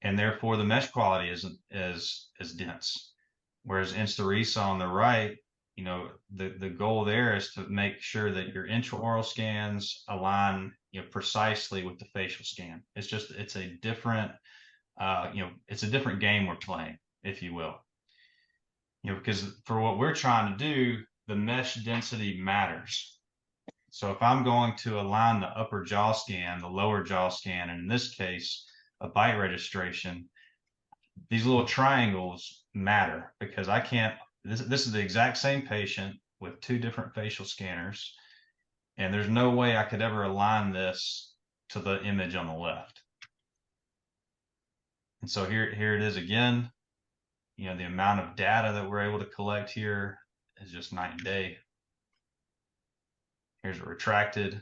and therefore the mesh quality isn't as dense. Whereas Instaresa on the right, the goal there is to make sure that your intraoral scans align precisely with the facial scan. It's a different it's a different game we're playing, if you will. Because for what we're trying to do, the mesh density matters. So if I'm going to align the upper jaw scan, the lower jaw scan, and in this case, a bite registration, these little triangles matter because I can't, this is the exact same patient with 2 different facial scanners. And there's no way I could ever align this to the image on the left. And so here it is again. You know, the amount of data that we're able to collect here is just night and day. Here's a retracted.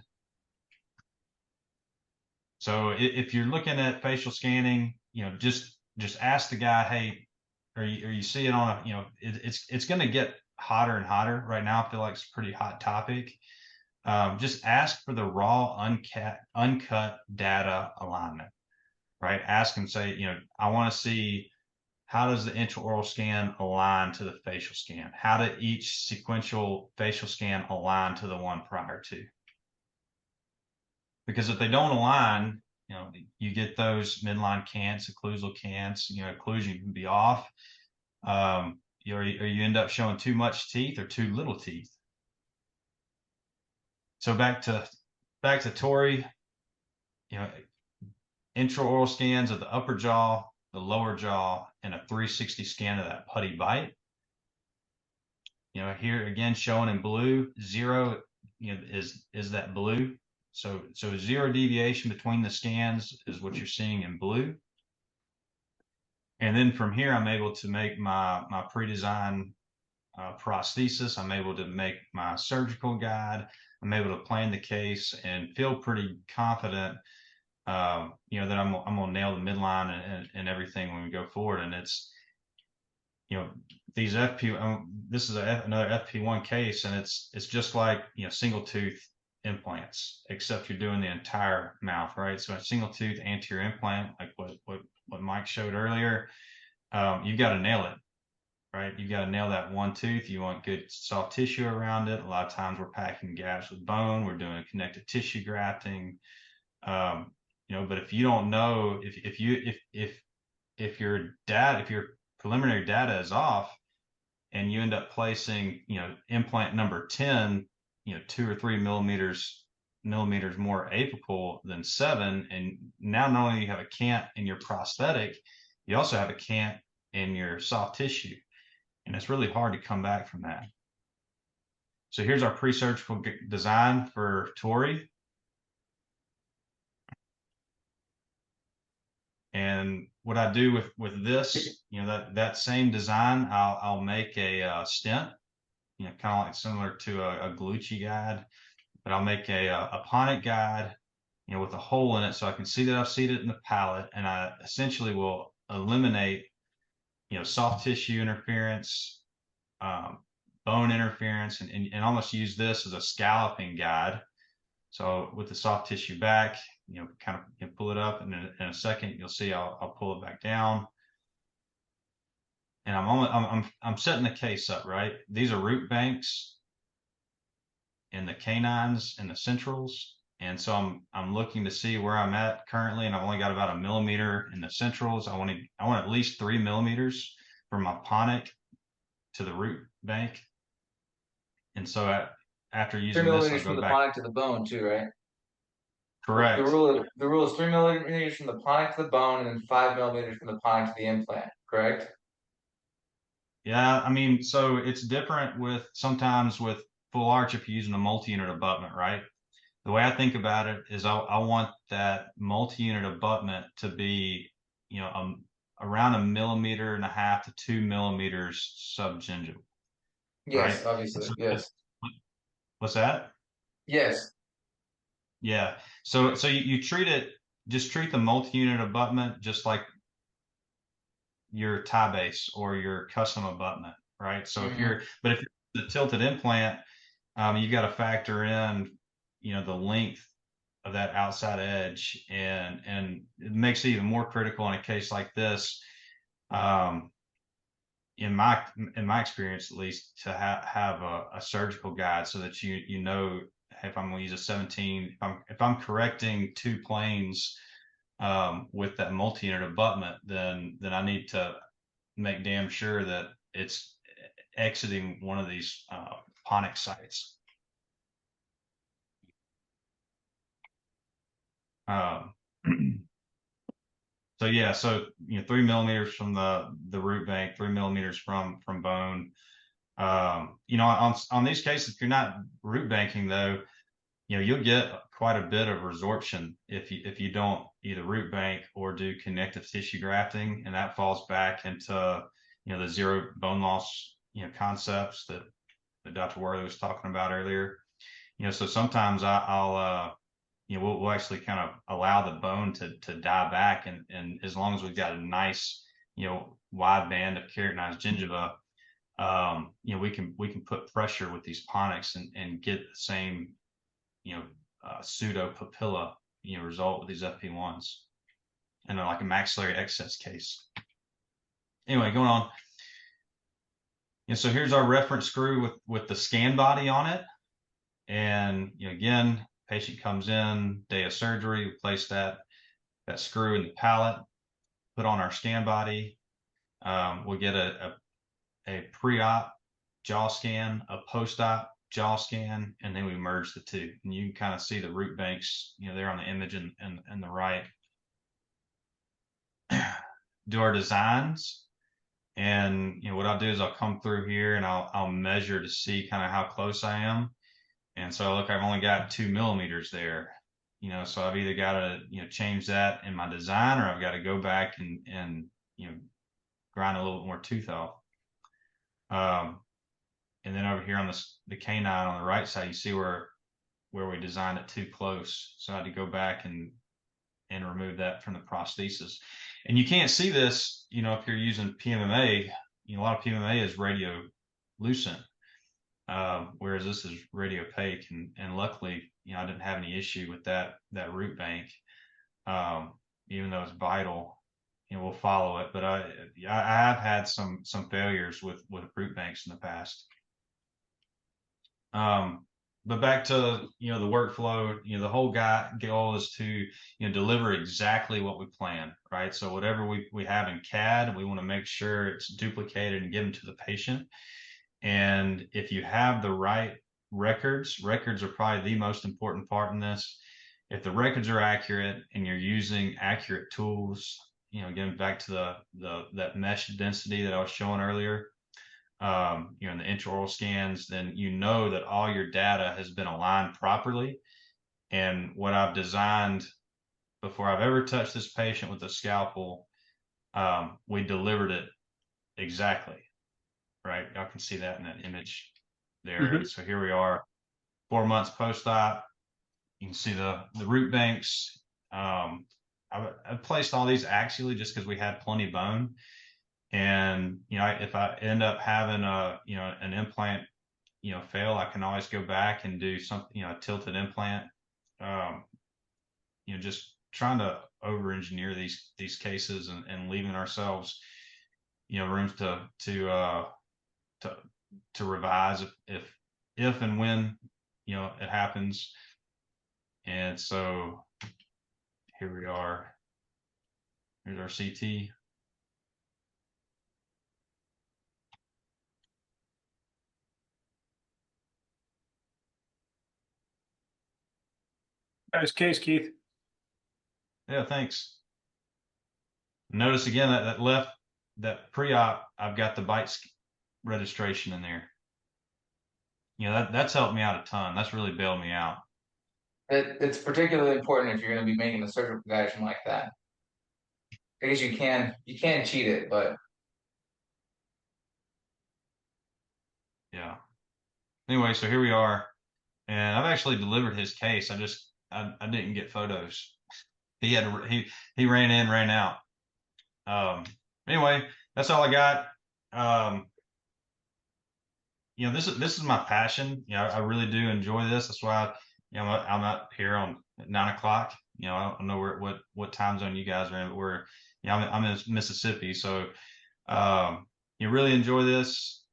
So if you're looking at facial scanning, you know, just ask the guy, hey, are you seeing on a, you know, it's going to get hotter and hotter right now. I feel like it's a pretty hot topic. Just ask for the raw, uncut data alignment, right? Ask them, say, you know, I want to see, how does the intraoral scan align to the facial scan? How did each sequential facial scan align to the one prior to? Because if they don't align, you know, you get those midline cants, occlusal cants, you know, occlusion can be off. You know, or you end up showing too much teeth or too little teeth. So back to Tori, you know, intraoral scans of the upper jaw, the lower jaw, and a 360 scan of that putty bite. You know, here again showing in blue, 0, you know, is that blue. So 0 deviation between the scans is what you're seeing in blue. And then from here, I'm able to make my pre-design prosthesis. I'm able to make my surgical guide. I'm able to plan the case and feel pretty confident, you know, that I'm gonna nail the midline and everything when we go forward. And it's, you know, these this is another FP1 case, and it's just like, you know, single tooth implants, except you're doing the entire mouth, right? So a single tooth anterior implant, like what Mike showed earlier, you've got to nail it, right? You got to nail that one tooth. You want good soft tissue around it. A lot of times we're packing gaps with bone. We're doing connective tissue grafting. You know, but if you don't know, if your preliminary data is off, and you end up placing, you know, implant number 10, you know, 2 or 3 millimeters more apical than 7, and now not only you have a cant in your prosthetic, you also have a cant in your soft tissue, and it's really hard to come back from that. So here's our pre-surgical design for Tori. And what I do with this, you know, that same design, I'll make a stent, you know, kind of like similar to a Glucci guide, but I'll make a Ponic guide, you know, with a hole in it, so I can see that I've seated it in the palate, and I essentially will eliminate, you know, soft tissue interference, bone interference, and almost use this as a scalloping guide. So with the soft tissue back, you know, kind of, you know, pull it up, and then in a second you'll see I'll pull it back down, and I'm setting the case up, right? These are root banks in the canines and the centrals, and so I'm looking to see where I'm at currently, and I've only got about 1 millimeter in the centrals. I want at least 3 millimeters from my Ponic to the root bank, and so after using 3 this, millimeters I'll from go the back. Ponic to the bone too, right? Correct. The rule is 3 millimeters from the Ponic to the bone, and then 5 millimeters from the Ponic to the implant. Correct? Yeah, I mean, so it's different sometimes with full arch if you're using a multi-unit abutment, right? The way I think about it is I want that multi-unit abutment to be, you know, around 1.5 millimeters to 2 millimeters subgingival. Yes, right? obviously. So Yes. what's that? Yes. Yeah. So you treat the multi-unit abutment just like your tie base or your custom abutment, right? So if you're the tilted implant, you got to factor in, you know, the length of that outside edge, and it makes it even more critical in a case like this. In my experience, at least, to have a surgical guide so that you know, if I'm going to use a 17, if I'm correcting 2 planes with that multi-unit abutment, then I need to make damn sure that it's exiting one of these Ponic sites. So yeah, so 3 millimeters from the root bank, 3 millimeters from bone. On these cases, if you're not root banking though, you'll get quite a bit of resorption if you don't either root bank or do connective tissue grafting, and that falls back into the zero bone loss concepts that Dr. Worley was talking about earlier. So sometimes we'll actually kind of allow the bone to die back, and as long as we've got a nice wide band of keratinized gingiva, we can put pressure with these ponics and get the same pseudo papilla result with these FP1s, and they're like a maxillary excess case. Anyway, going on. So here's our reference screw with the scan body on it, and again, patient comes in, day of surgery, we place that screw in the palate, put on our scan body. We'll get a pre-op jaw scan, a post-op jaw scan, and then we merge the two. And you can kind of see the root banks, there on the image and the right. Do our designs, and what I'll do is I'll come through here and I'll measure to see kind of how close I am. And so look, I've only got 2 millimeters there. So I've either got to change that in my design, or I've got to go back and grind a little bit more tooth off. And then over here on the canine on the right side, you see where we designed it too close. So I had to go back and remove that from the prosthesis. And you can't see this, if you're using PMMA. A lot of PMMA is radiolucent, whereas this is radiopaque. And luckily, I didn't have any issue with that root bank, even though it's vital. We'll follow it, but I have had some failures with root banks in the past. But back to the workflow, the whole goal is to deliver exactly what we plan, right? So whatever we have in CAD, we want to make sure it's duplicated and given to the patient. And if you have the right records are probably the most important part in this. If the records are accurate and you're using accurate tools, getting back to that mesh density that I was showing earlier, in the intraoral scans, then that all your data has been aligned properly. And what I've designed before I've ever touched this patient with a scalpel, we delivered it exactly, right? Y'all can see that in that image there. Mm-hmm. And so here we are, 4 months post-op. You can see the root banks. I've placed all these axially just because we had plenty of bone. And if I end up having an implant fail, I can always go back and do something, a tilted implant. Just trying to over engineer these cases and leaving ourselves rooms to revise if and when it happens. And so here we are. Here's our CT. Nice case, Keith. Yeah, thanks. Notice again that pre-op, I've got the bites registration in there. That's helped me out a ton. That's really bailed me out. It's particularly important if you're going to be making a surgical progression like that, because you can cheat it, but yeah. Anyway, so here we are, and I've actually delivered his case. I didn't get photos. He ran in, ran out. Anyway, that's all I got. This is my passion. I really do enjoy this. That's why I'm up here at 9 o'clock. I don't know what time zone you guys are in, but I'm in Mississippi, so you really enjoy this.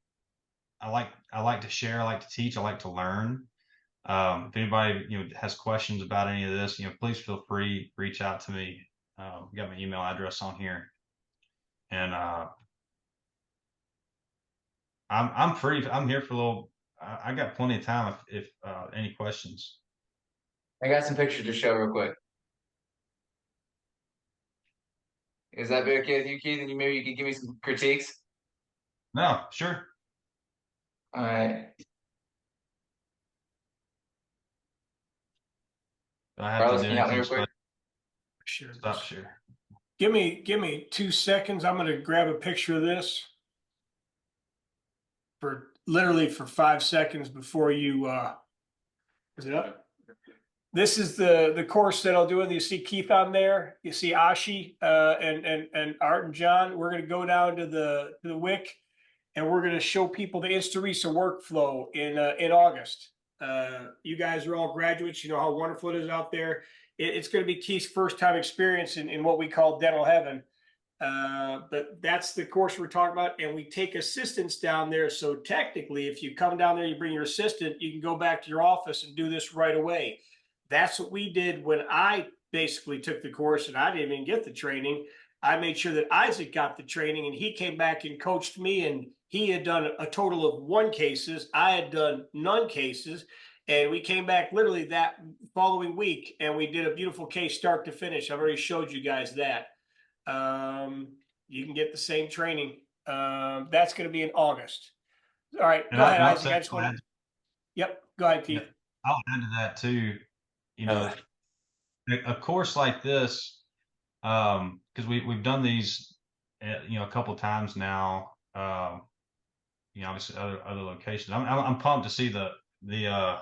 I like to share. I like to teach. I like to learn. If anybody has questions about any of this, please feel free to reach out to me. Got my email address on here, and I'm free. I'm here for a little. I got plenty of time if any questions. I got some pictures to show real quick. Is that okay with you, Keith? And maybe you could give me some critiques. No, sure. All right. Do I have Carlos, to do can you help me anything real quick? special? Sure. Stop share. Give me 2 seconds. I'm gonna grab a picture of this for literally for 5 seconds before you is it up? This is the course that I'll do. You see Keith on there. You see Ashi and Art and John. We're gonna go down to the WIC, and we're gonna show people the Instarisa workflow in August. You guys are all graduates. You know how wonderful it is out there. It's going to be Keith's first time experience in what we call dental heaven. But that's the course we're talking about. And we take assistants down there. So technically, if you come down there, you bring your assistant, you can go back to your office and do this right away. That's what we did when I basically took the course, and I didn't even get the training. I made sure that Isaac got the training, and he came back and coached me, and he had done a total of 1 cases. I had done none cases. And we came back literally that following week, and we did a beautiful case start to finish. I've already showed you guys that. You can get the same training. That's going to be in August. All right, And go ahead, I'll Isaac. I just want. Yep, go ahead, Keith. I'll add to that too. You know, a course like this, because we've done these, you know, a couple of times now. You know, obviously other locations. I'm pumped to see the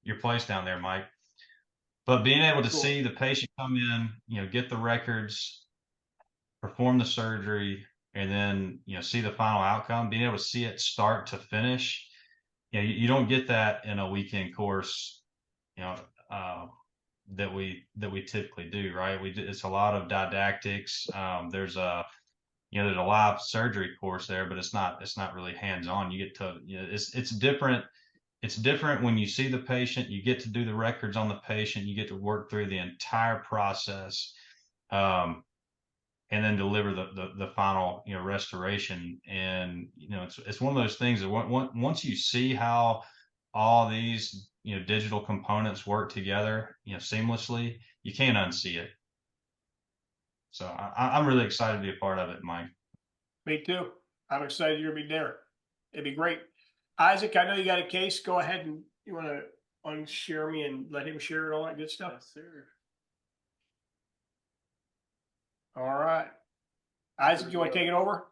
your place down there, Mike. But being able to Cool. see the patient come in, you know, get the records, perform the surgery, and then, you know, see the final outcome, being able to see it start to finish, you know, you don't get that in a weekend course, you know, that we typically do, right? It's a lot of didactics. There's a live surgery course there, but it's not really hands-on. You get to, you know, it's different. It's different when you see the patient, you get to do the records on the patient, you get to work through the entire process, and then deliver the final, you know, restoration. And, you know, it's one of those things that once you see how all these, you know, digital components work together, you know, seamlessly, you can't unsee it. So I'm really excited to be a part of it, Mike. Me too. I'm excited you're gonna be there. It'd be great. Isaac, I know you got a case. Go ahead and you want to unshare me and let him share it, all that good stuff. Yes, sir. All right. Isaac, do you want to take it over?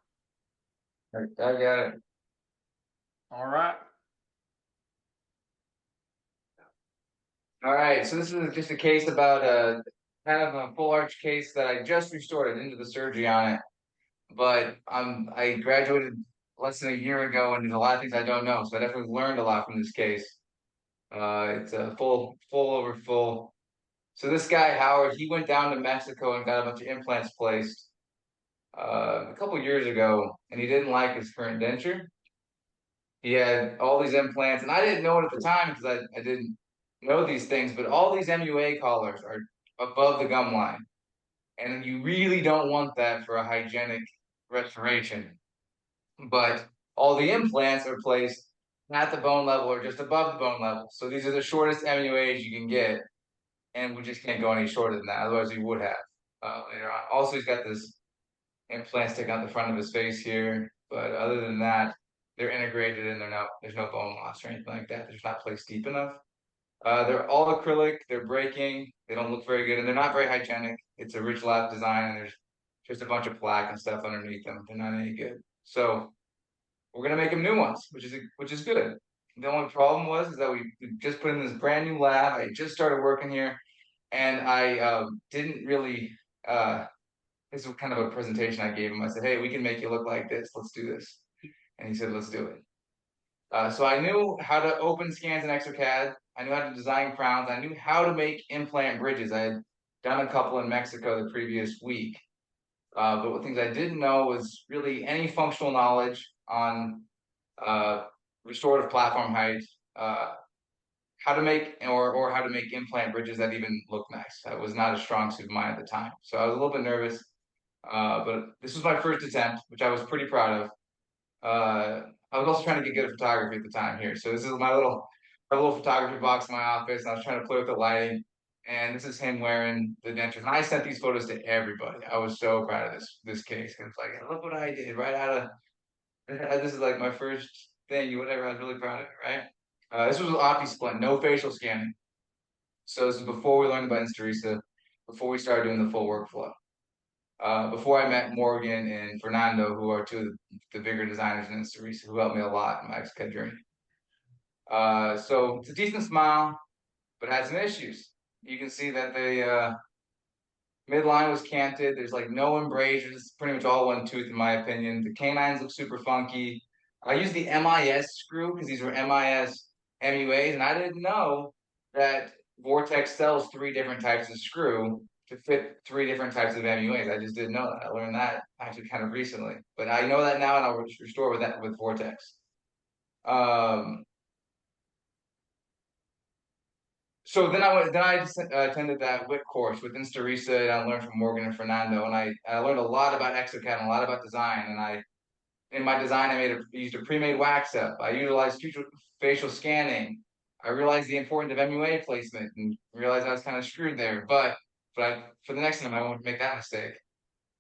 I got it. All right. All right, so this is just a case about kind of a full arch case that I just restored. I didn't do the surgery on it, but I graduated less than a year ago, and there's a lot of things I don't know, so I definitely learned a lot from this case. It's a full over full. So this guy Howard, he went down to Mexico and got a bunch of implants placed a couple years ago, and he didn't like his current denture. He had all these implants, and I didn't know it at the time because I didn't know these things, but all these MUA collars are above the gum line. And you really don't want that for a hygienic restoration. But all the implants are placed at the bone level or just above the bone level. So these are the shortest MUAs you can get. And we just can't go any shorter than that. Otherwise, we would have later on. Also, he's got this implant sticking out the front of his face here. But other than that, they're integrated and there's no bone loss or anything like that. They're just not placed deep enough. They're all acrylic, they're breaking, they don't look very good, and they're not very hygienic. It's a ridge lap design, and there's just a bunch of plaque and stuff underneath them. They're not any good. So we're gonna make them new ones, which is good. The only problem is that we just put in this brand new lab. I just started working here, and I didn't really this was kind of a presentation I gave him. I said, hey, we can make you look like this. Let's do this. And he said, let's do it. So I knew how to open scans in ExoCAD. I knew how to design crowns. I knew how to make implant bridges. I had done a couple in Mexico the previous week. But what things I didn't know was really any functional knowledge on restorative platform height, how to make or how to make implant bridges that even look nice. That was not a strong suit of mine at the time. So I was a little bit nervous. But this was my first attempt, which I was pretty proud of. I was also trying to get good at photography at the time here. So this is my little photography box in my office. And I was trying to play with the lighting. And this is him wearing the dentures. And I sent these photos to everybody. I was so proud of this case. It's like, look what I did right out of this is like my first thing, whatever. I was really proud of it, right? This was OptiSplint, no facial scanning. So this is before we learned about Instarisa, before we started doing the full workflow. Before I met Morgan and Fernando, who are two of the bigger designers in Instarisa, who helped me a lot in my XCAD journey. So it's a decent smile, but had some issues. You can see that the midline was canted. There's like no embrasures. It's pretty much all one tooth in my opinion. The canines look super funky. I used the MIS screw because these were MIS MUAs, and I didn't know that Vortex sells 3 different types of screw to fit 3 different types of MUAs. I just didn't know that. I learned that actually kind of recently, but I know that now, and I'll restore with that with Vortex. So then I attended that WIC course with Instarisa, and I learned from Morgan and Fernando, and I learned a lot about Exocad and a lot about design. And in my design, I used a pre-made wax up. I utilized facial scanning. I realized the importance of MUA placement and realized I was kind of screwed there. But for the next time, I won't make that mistake.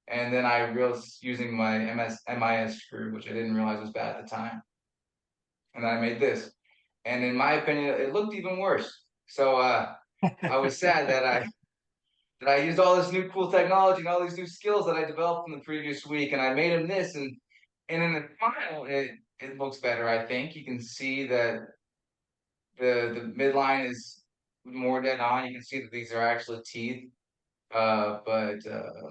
And then I realized using my MIS screw, which I didn't realize was bad at the time. And then I made this. And in my opinion, it looked even worse. So I was sad that I used all this new cool technology and all these new skills that I developed in the previous week, and I made him this, and in the final it looks better. I think you can see that the midline is more dead on. You can see that these are actually teeth. But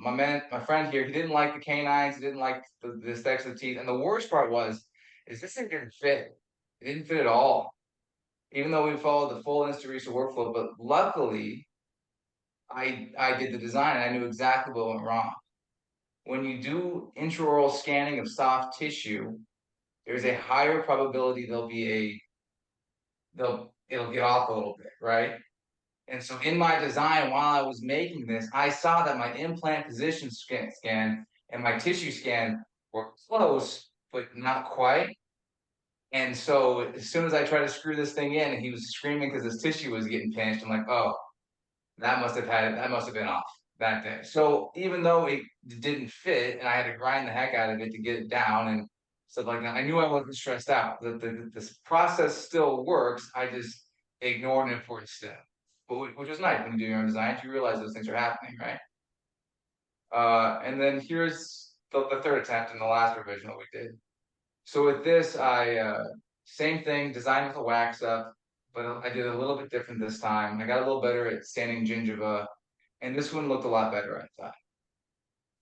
my friend here, he didn't like the canines. He didn't like the aesthetics of the teeth, and the worst part is this thing didn't fit. It didn't fit at all. Even though we followed the full Instarisa workflow, but luckily, I did the design and I knew exactly what went wrong. When you do intraoral scanning of soft tissue, there's a higher probability it'll get off a little bit, right? And so in my design, while I was making this, I saw that my implant position scan and my tissue scan were close, but not quite. And so as soon as I tried to screw this thing in, and he was screaming because his tissue was getting pinched, I'm like, oh, that must have been off that day. So even though it didn't fit, and I had to grind the heck out of it to get it down and stuff like that, I knew I wasn't stressed out. This process still works. I just ignored an important step, which is nice when you do your own designs. You realize those things are happening, right? And then here's the third attempt in the last revision that we did. So with this, same thing, designed with a wax up, but I did a little bit different this time. I got a little better at sanding gingiva, and this one looked a lot better, I thought.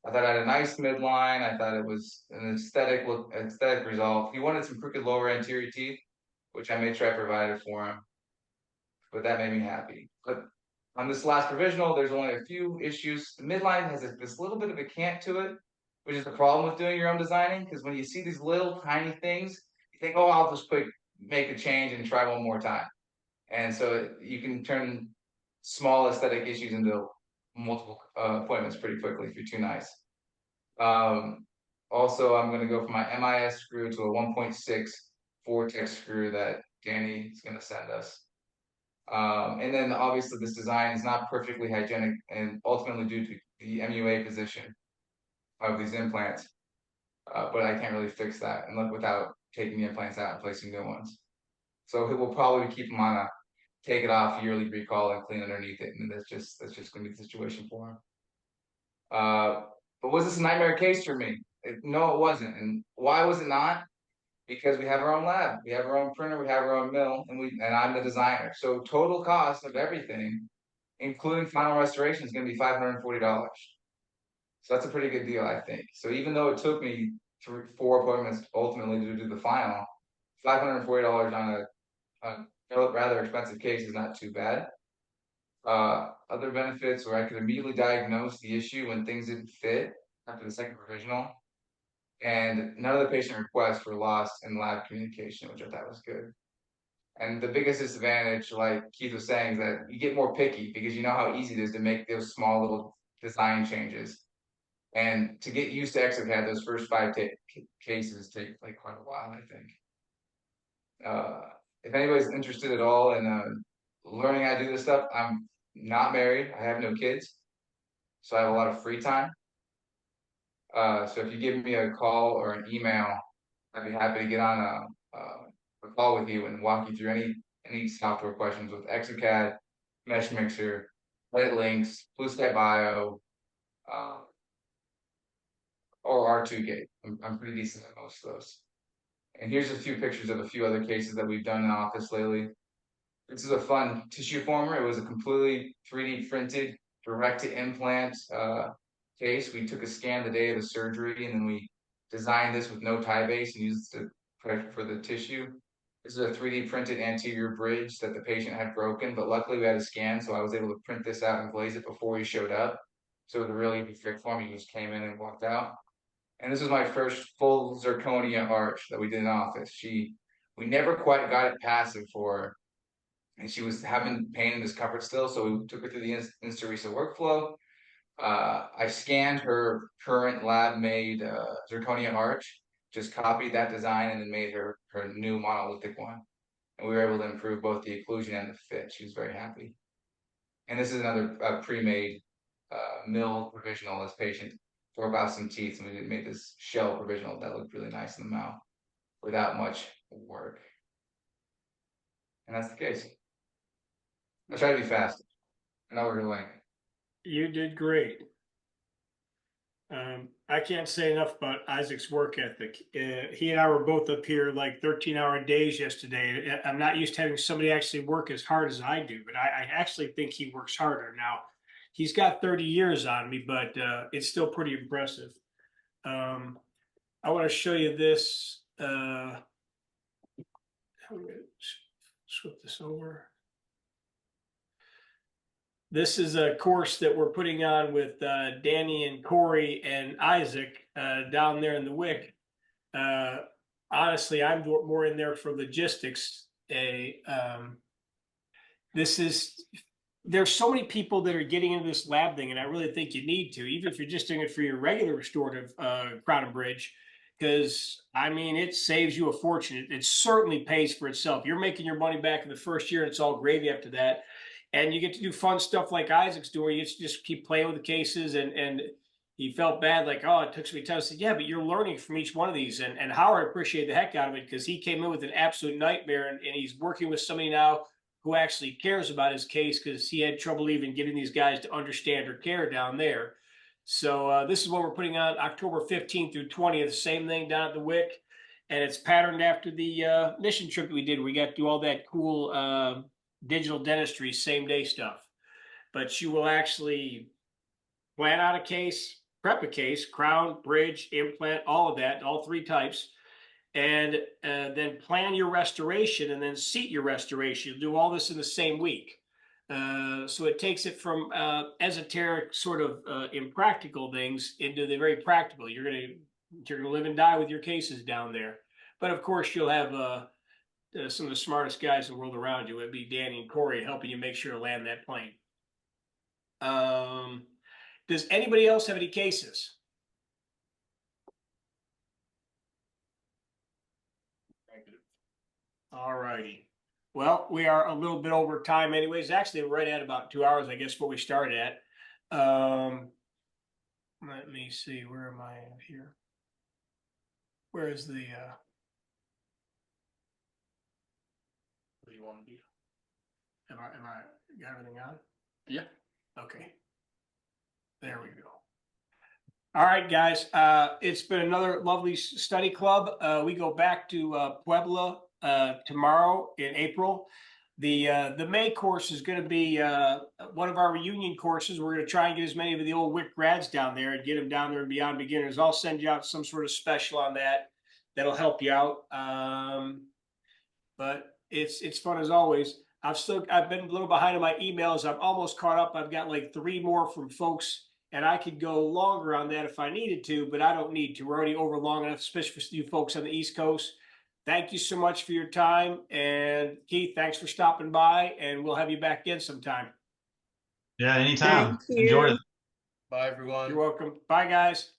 I thought I had a nice midline. I thought it was an aesthetic result. He wanted some crooked lower anterior teeth, which I made sure I provided for him, but that made me happy. But on this last provisional, there's only a few issues. The midline has this little bit of a cant to it, which is the problem with doing your own designing, because when you see these little tiny things, you think, oh, I'll just make a change and try one more time. And so you can turn small aesthetic issues into multiple appointments pretty quickly if you're too nice. Also, I'm going to go from my MIS screw to a 1.6 Vortex screw that Danny is going to send us. And then obviously this design is not perfectly hygienic and ultimately due to the MUA position of these implants. But I can't really fix that and without taking the implants out and placing new ones. So it will probably keep them on a take it off yearly recall and clean underneath it, and that's just going to be the situation for him. But was this a nightmare case for me? No, it wasn't. And why was it not? Because we have our own lab, we have our own printer, we have our own mill, and I'm the designer. So total cost of everything, including final restoration, is going to be $540. So that's a pretty good deal, I think. So even though it took me 4 appointments ultimately to do the final, $540 on a rather expensive case is not too bad. Other benefits where I could immediately diagnose the issue when things didn't fit after the second provisional. And none of the patient requests were lost in lab communication, which I thought was good. And the biggest disadvantage, like Keith was saying, is that you get more picky because you know how easy it is to make those small little design changes. And to get used to Exocad, those first 5 cases take like quite a while, I think. If anybody's interested at all in learning how to do this stuff, I'm not married. I have no kids, so I have a lot of free time. So if you give me a call or an email, I'd be happy to get on a call with you and walk you through any software questions with Exocad, Mesh Mixer, Edit Links, BlueSky Bio, or R2Gate. I'm pretty decent at most of those. And here's a few pictures of a few other cases that we've done in office lately. This is a fun tissue former. It was a completely 3D printed direct to implant case. We took a scan the day of the surgery and then we designed this with no tie base and used it for the tissue. This is a 3D printed anterior bridge that the patient had broken, but luckily we had a scan, so I was able to print this out and glaze it before he showed up. So it was a really easy fix for him. He just came in and walked out. And this is my first full zirconia arch that we did in office. We never quite got it passive for her. And she was having pain and discomfort still, so we took her through the Instarisa workflow. I scanned her current lab-made zirconia arch, just copied that design, and then made her new monolithic one. And we were able to improve both the occlusion and the fit. She was very happy. And this is another pre-made mill provisional. This patient tore out some teeth, and we made this shell provisional that looked really nice in the mouth without much work. And that's the case. I try to be fast. I know we're going. You did great. I can't say enough about Isaac's work ethic. He and I were both up here like 13-hour days yesterday. I'm not used to having somebody actually work as hard as I do, but I actually think he works harder. Now, he's got 30 years on me, but it's still pretty impressive. I want to show you this. I'm going to flip this over. This is a course that we're putting on with Danny and Corey and Isaac down there in the WIC. Honestly, I'm more in there for logistics. There's so many people that are getting into this lab thing, and I really think you need to, even if you're just doing it for your regular restorative crown and bridge, because I mean, it saves you a fortune. It certainly pays for itself. You're making your money back in the first year, and it's all gravy after that. And you get to do fun stuff like Isaac's doing. You get to just keep playing with the cases, and he felt bad, like, oh, it took so many times. I said, yeah, but you're learning from each one of these. And Howard appreciated the heck out of it because he came in with an absolute nightmare, and he's working with somebody now who actually cares about his case because he had trouble even getting these guys to understand or care down there. So this is what we're putting on October 15th through 20th, same thing down at the WIC. And it's patterned after the mission trip that we did. We got to do all that cool digital dentistry, same day stuff. But you will actually plan out a case, prep a case, crown, bridge, implant, all of that, all three types. And then plan your restoration and then seat your restoration. You'll do all this in the same week. So it takes it from esoteric sort of impractical things into the very practical. You're gonna live and die with your cases down there. But of course, you'll have some of the smartest guys in the world around you. It'd be Danny and Corey helping you make sure to land that plane. Does anybody else have any cases? All righty. Well, we are a little bit over time anyways. Actually, we're right at about 2 hours, I guess, what we started at. Let me see. Where am I here? Where is the... What do you want to do? Am I got everything on? Yeah. Okay. There we go. All right, guys. It's been another lovely study club. We go back to Puebla tomorrow in April. The May course is going to be one of our reunion courses. We're going to try and get as many of the old WIC grads down there and get them down there and beyond beginners. I'll send you out some sort of special on that. That'll help you out. But it's fun as always. I've been a little behind on my emails. I'm almost caught up. I've got like 3 more from folks, and I could go longer on that if I needed to, but I don't need to. We're already over long enough, especially for you folks on the East Coast. Thank you so much for your time. And Keith, thanks for stopping by, and we'll have you back again sometime. Yeah, anytime. Thank you. Enjoy it. Bye, everyone. You're welcome. Bye, guys.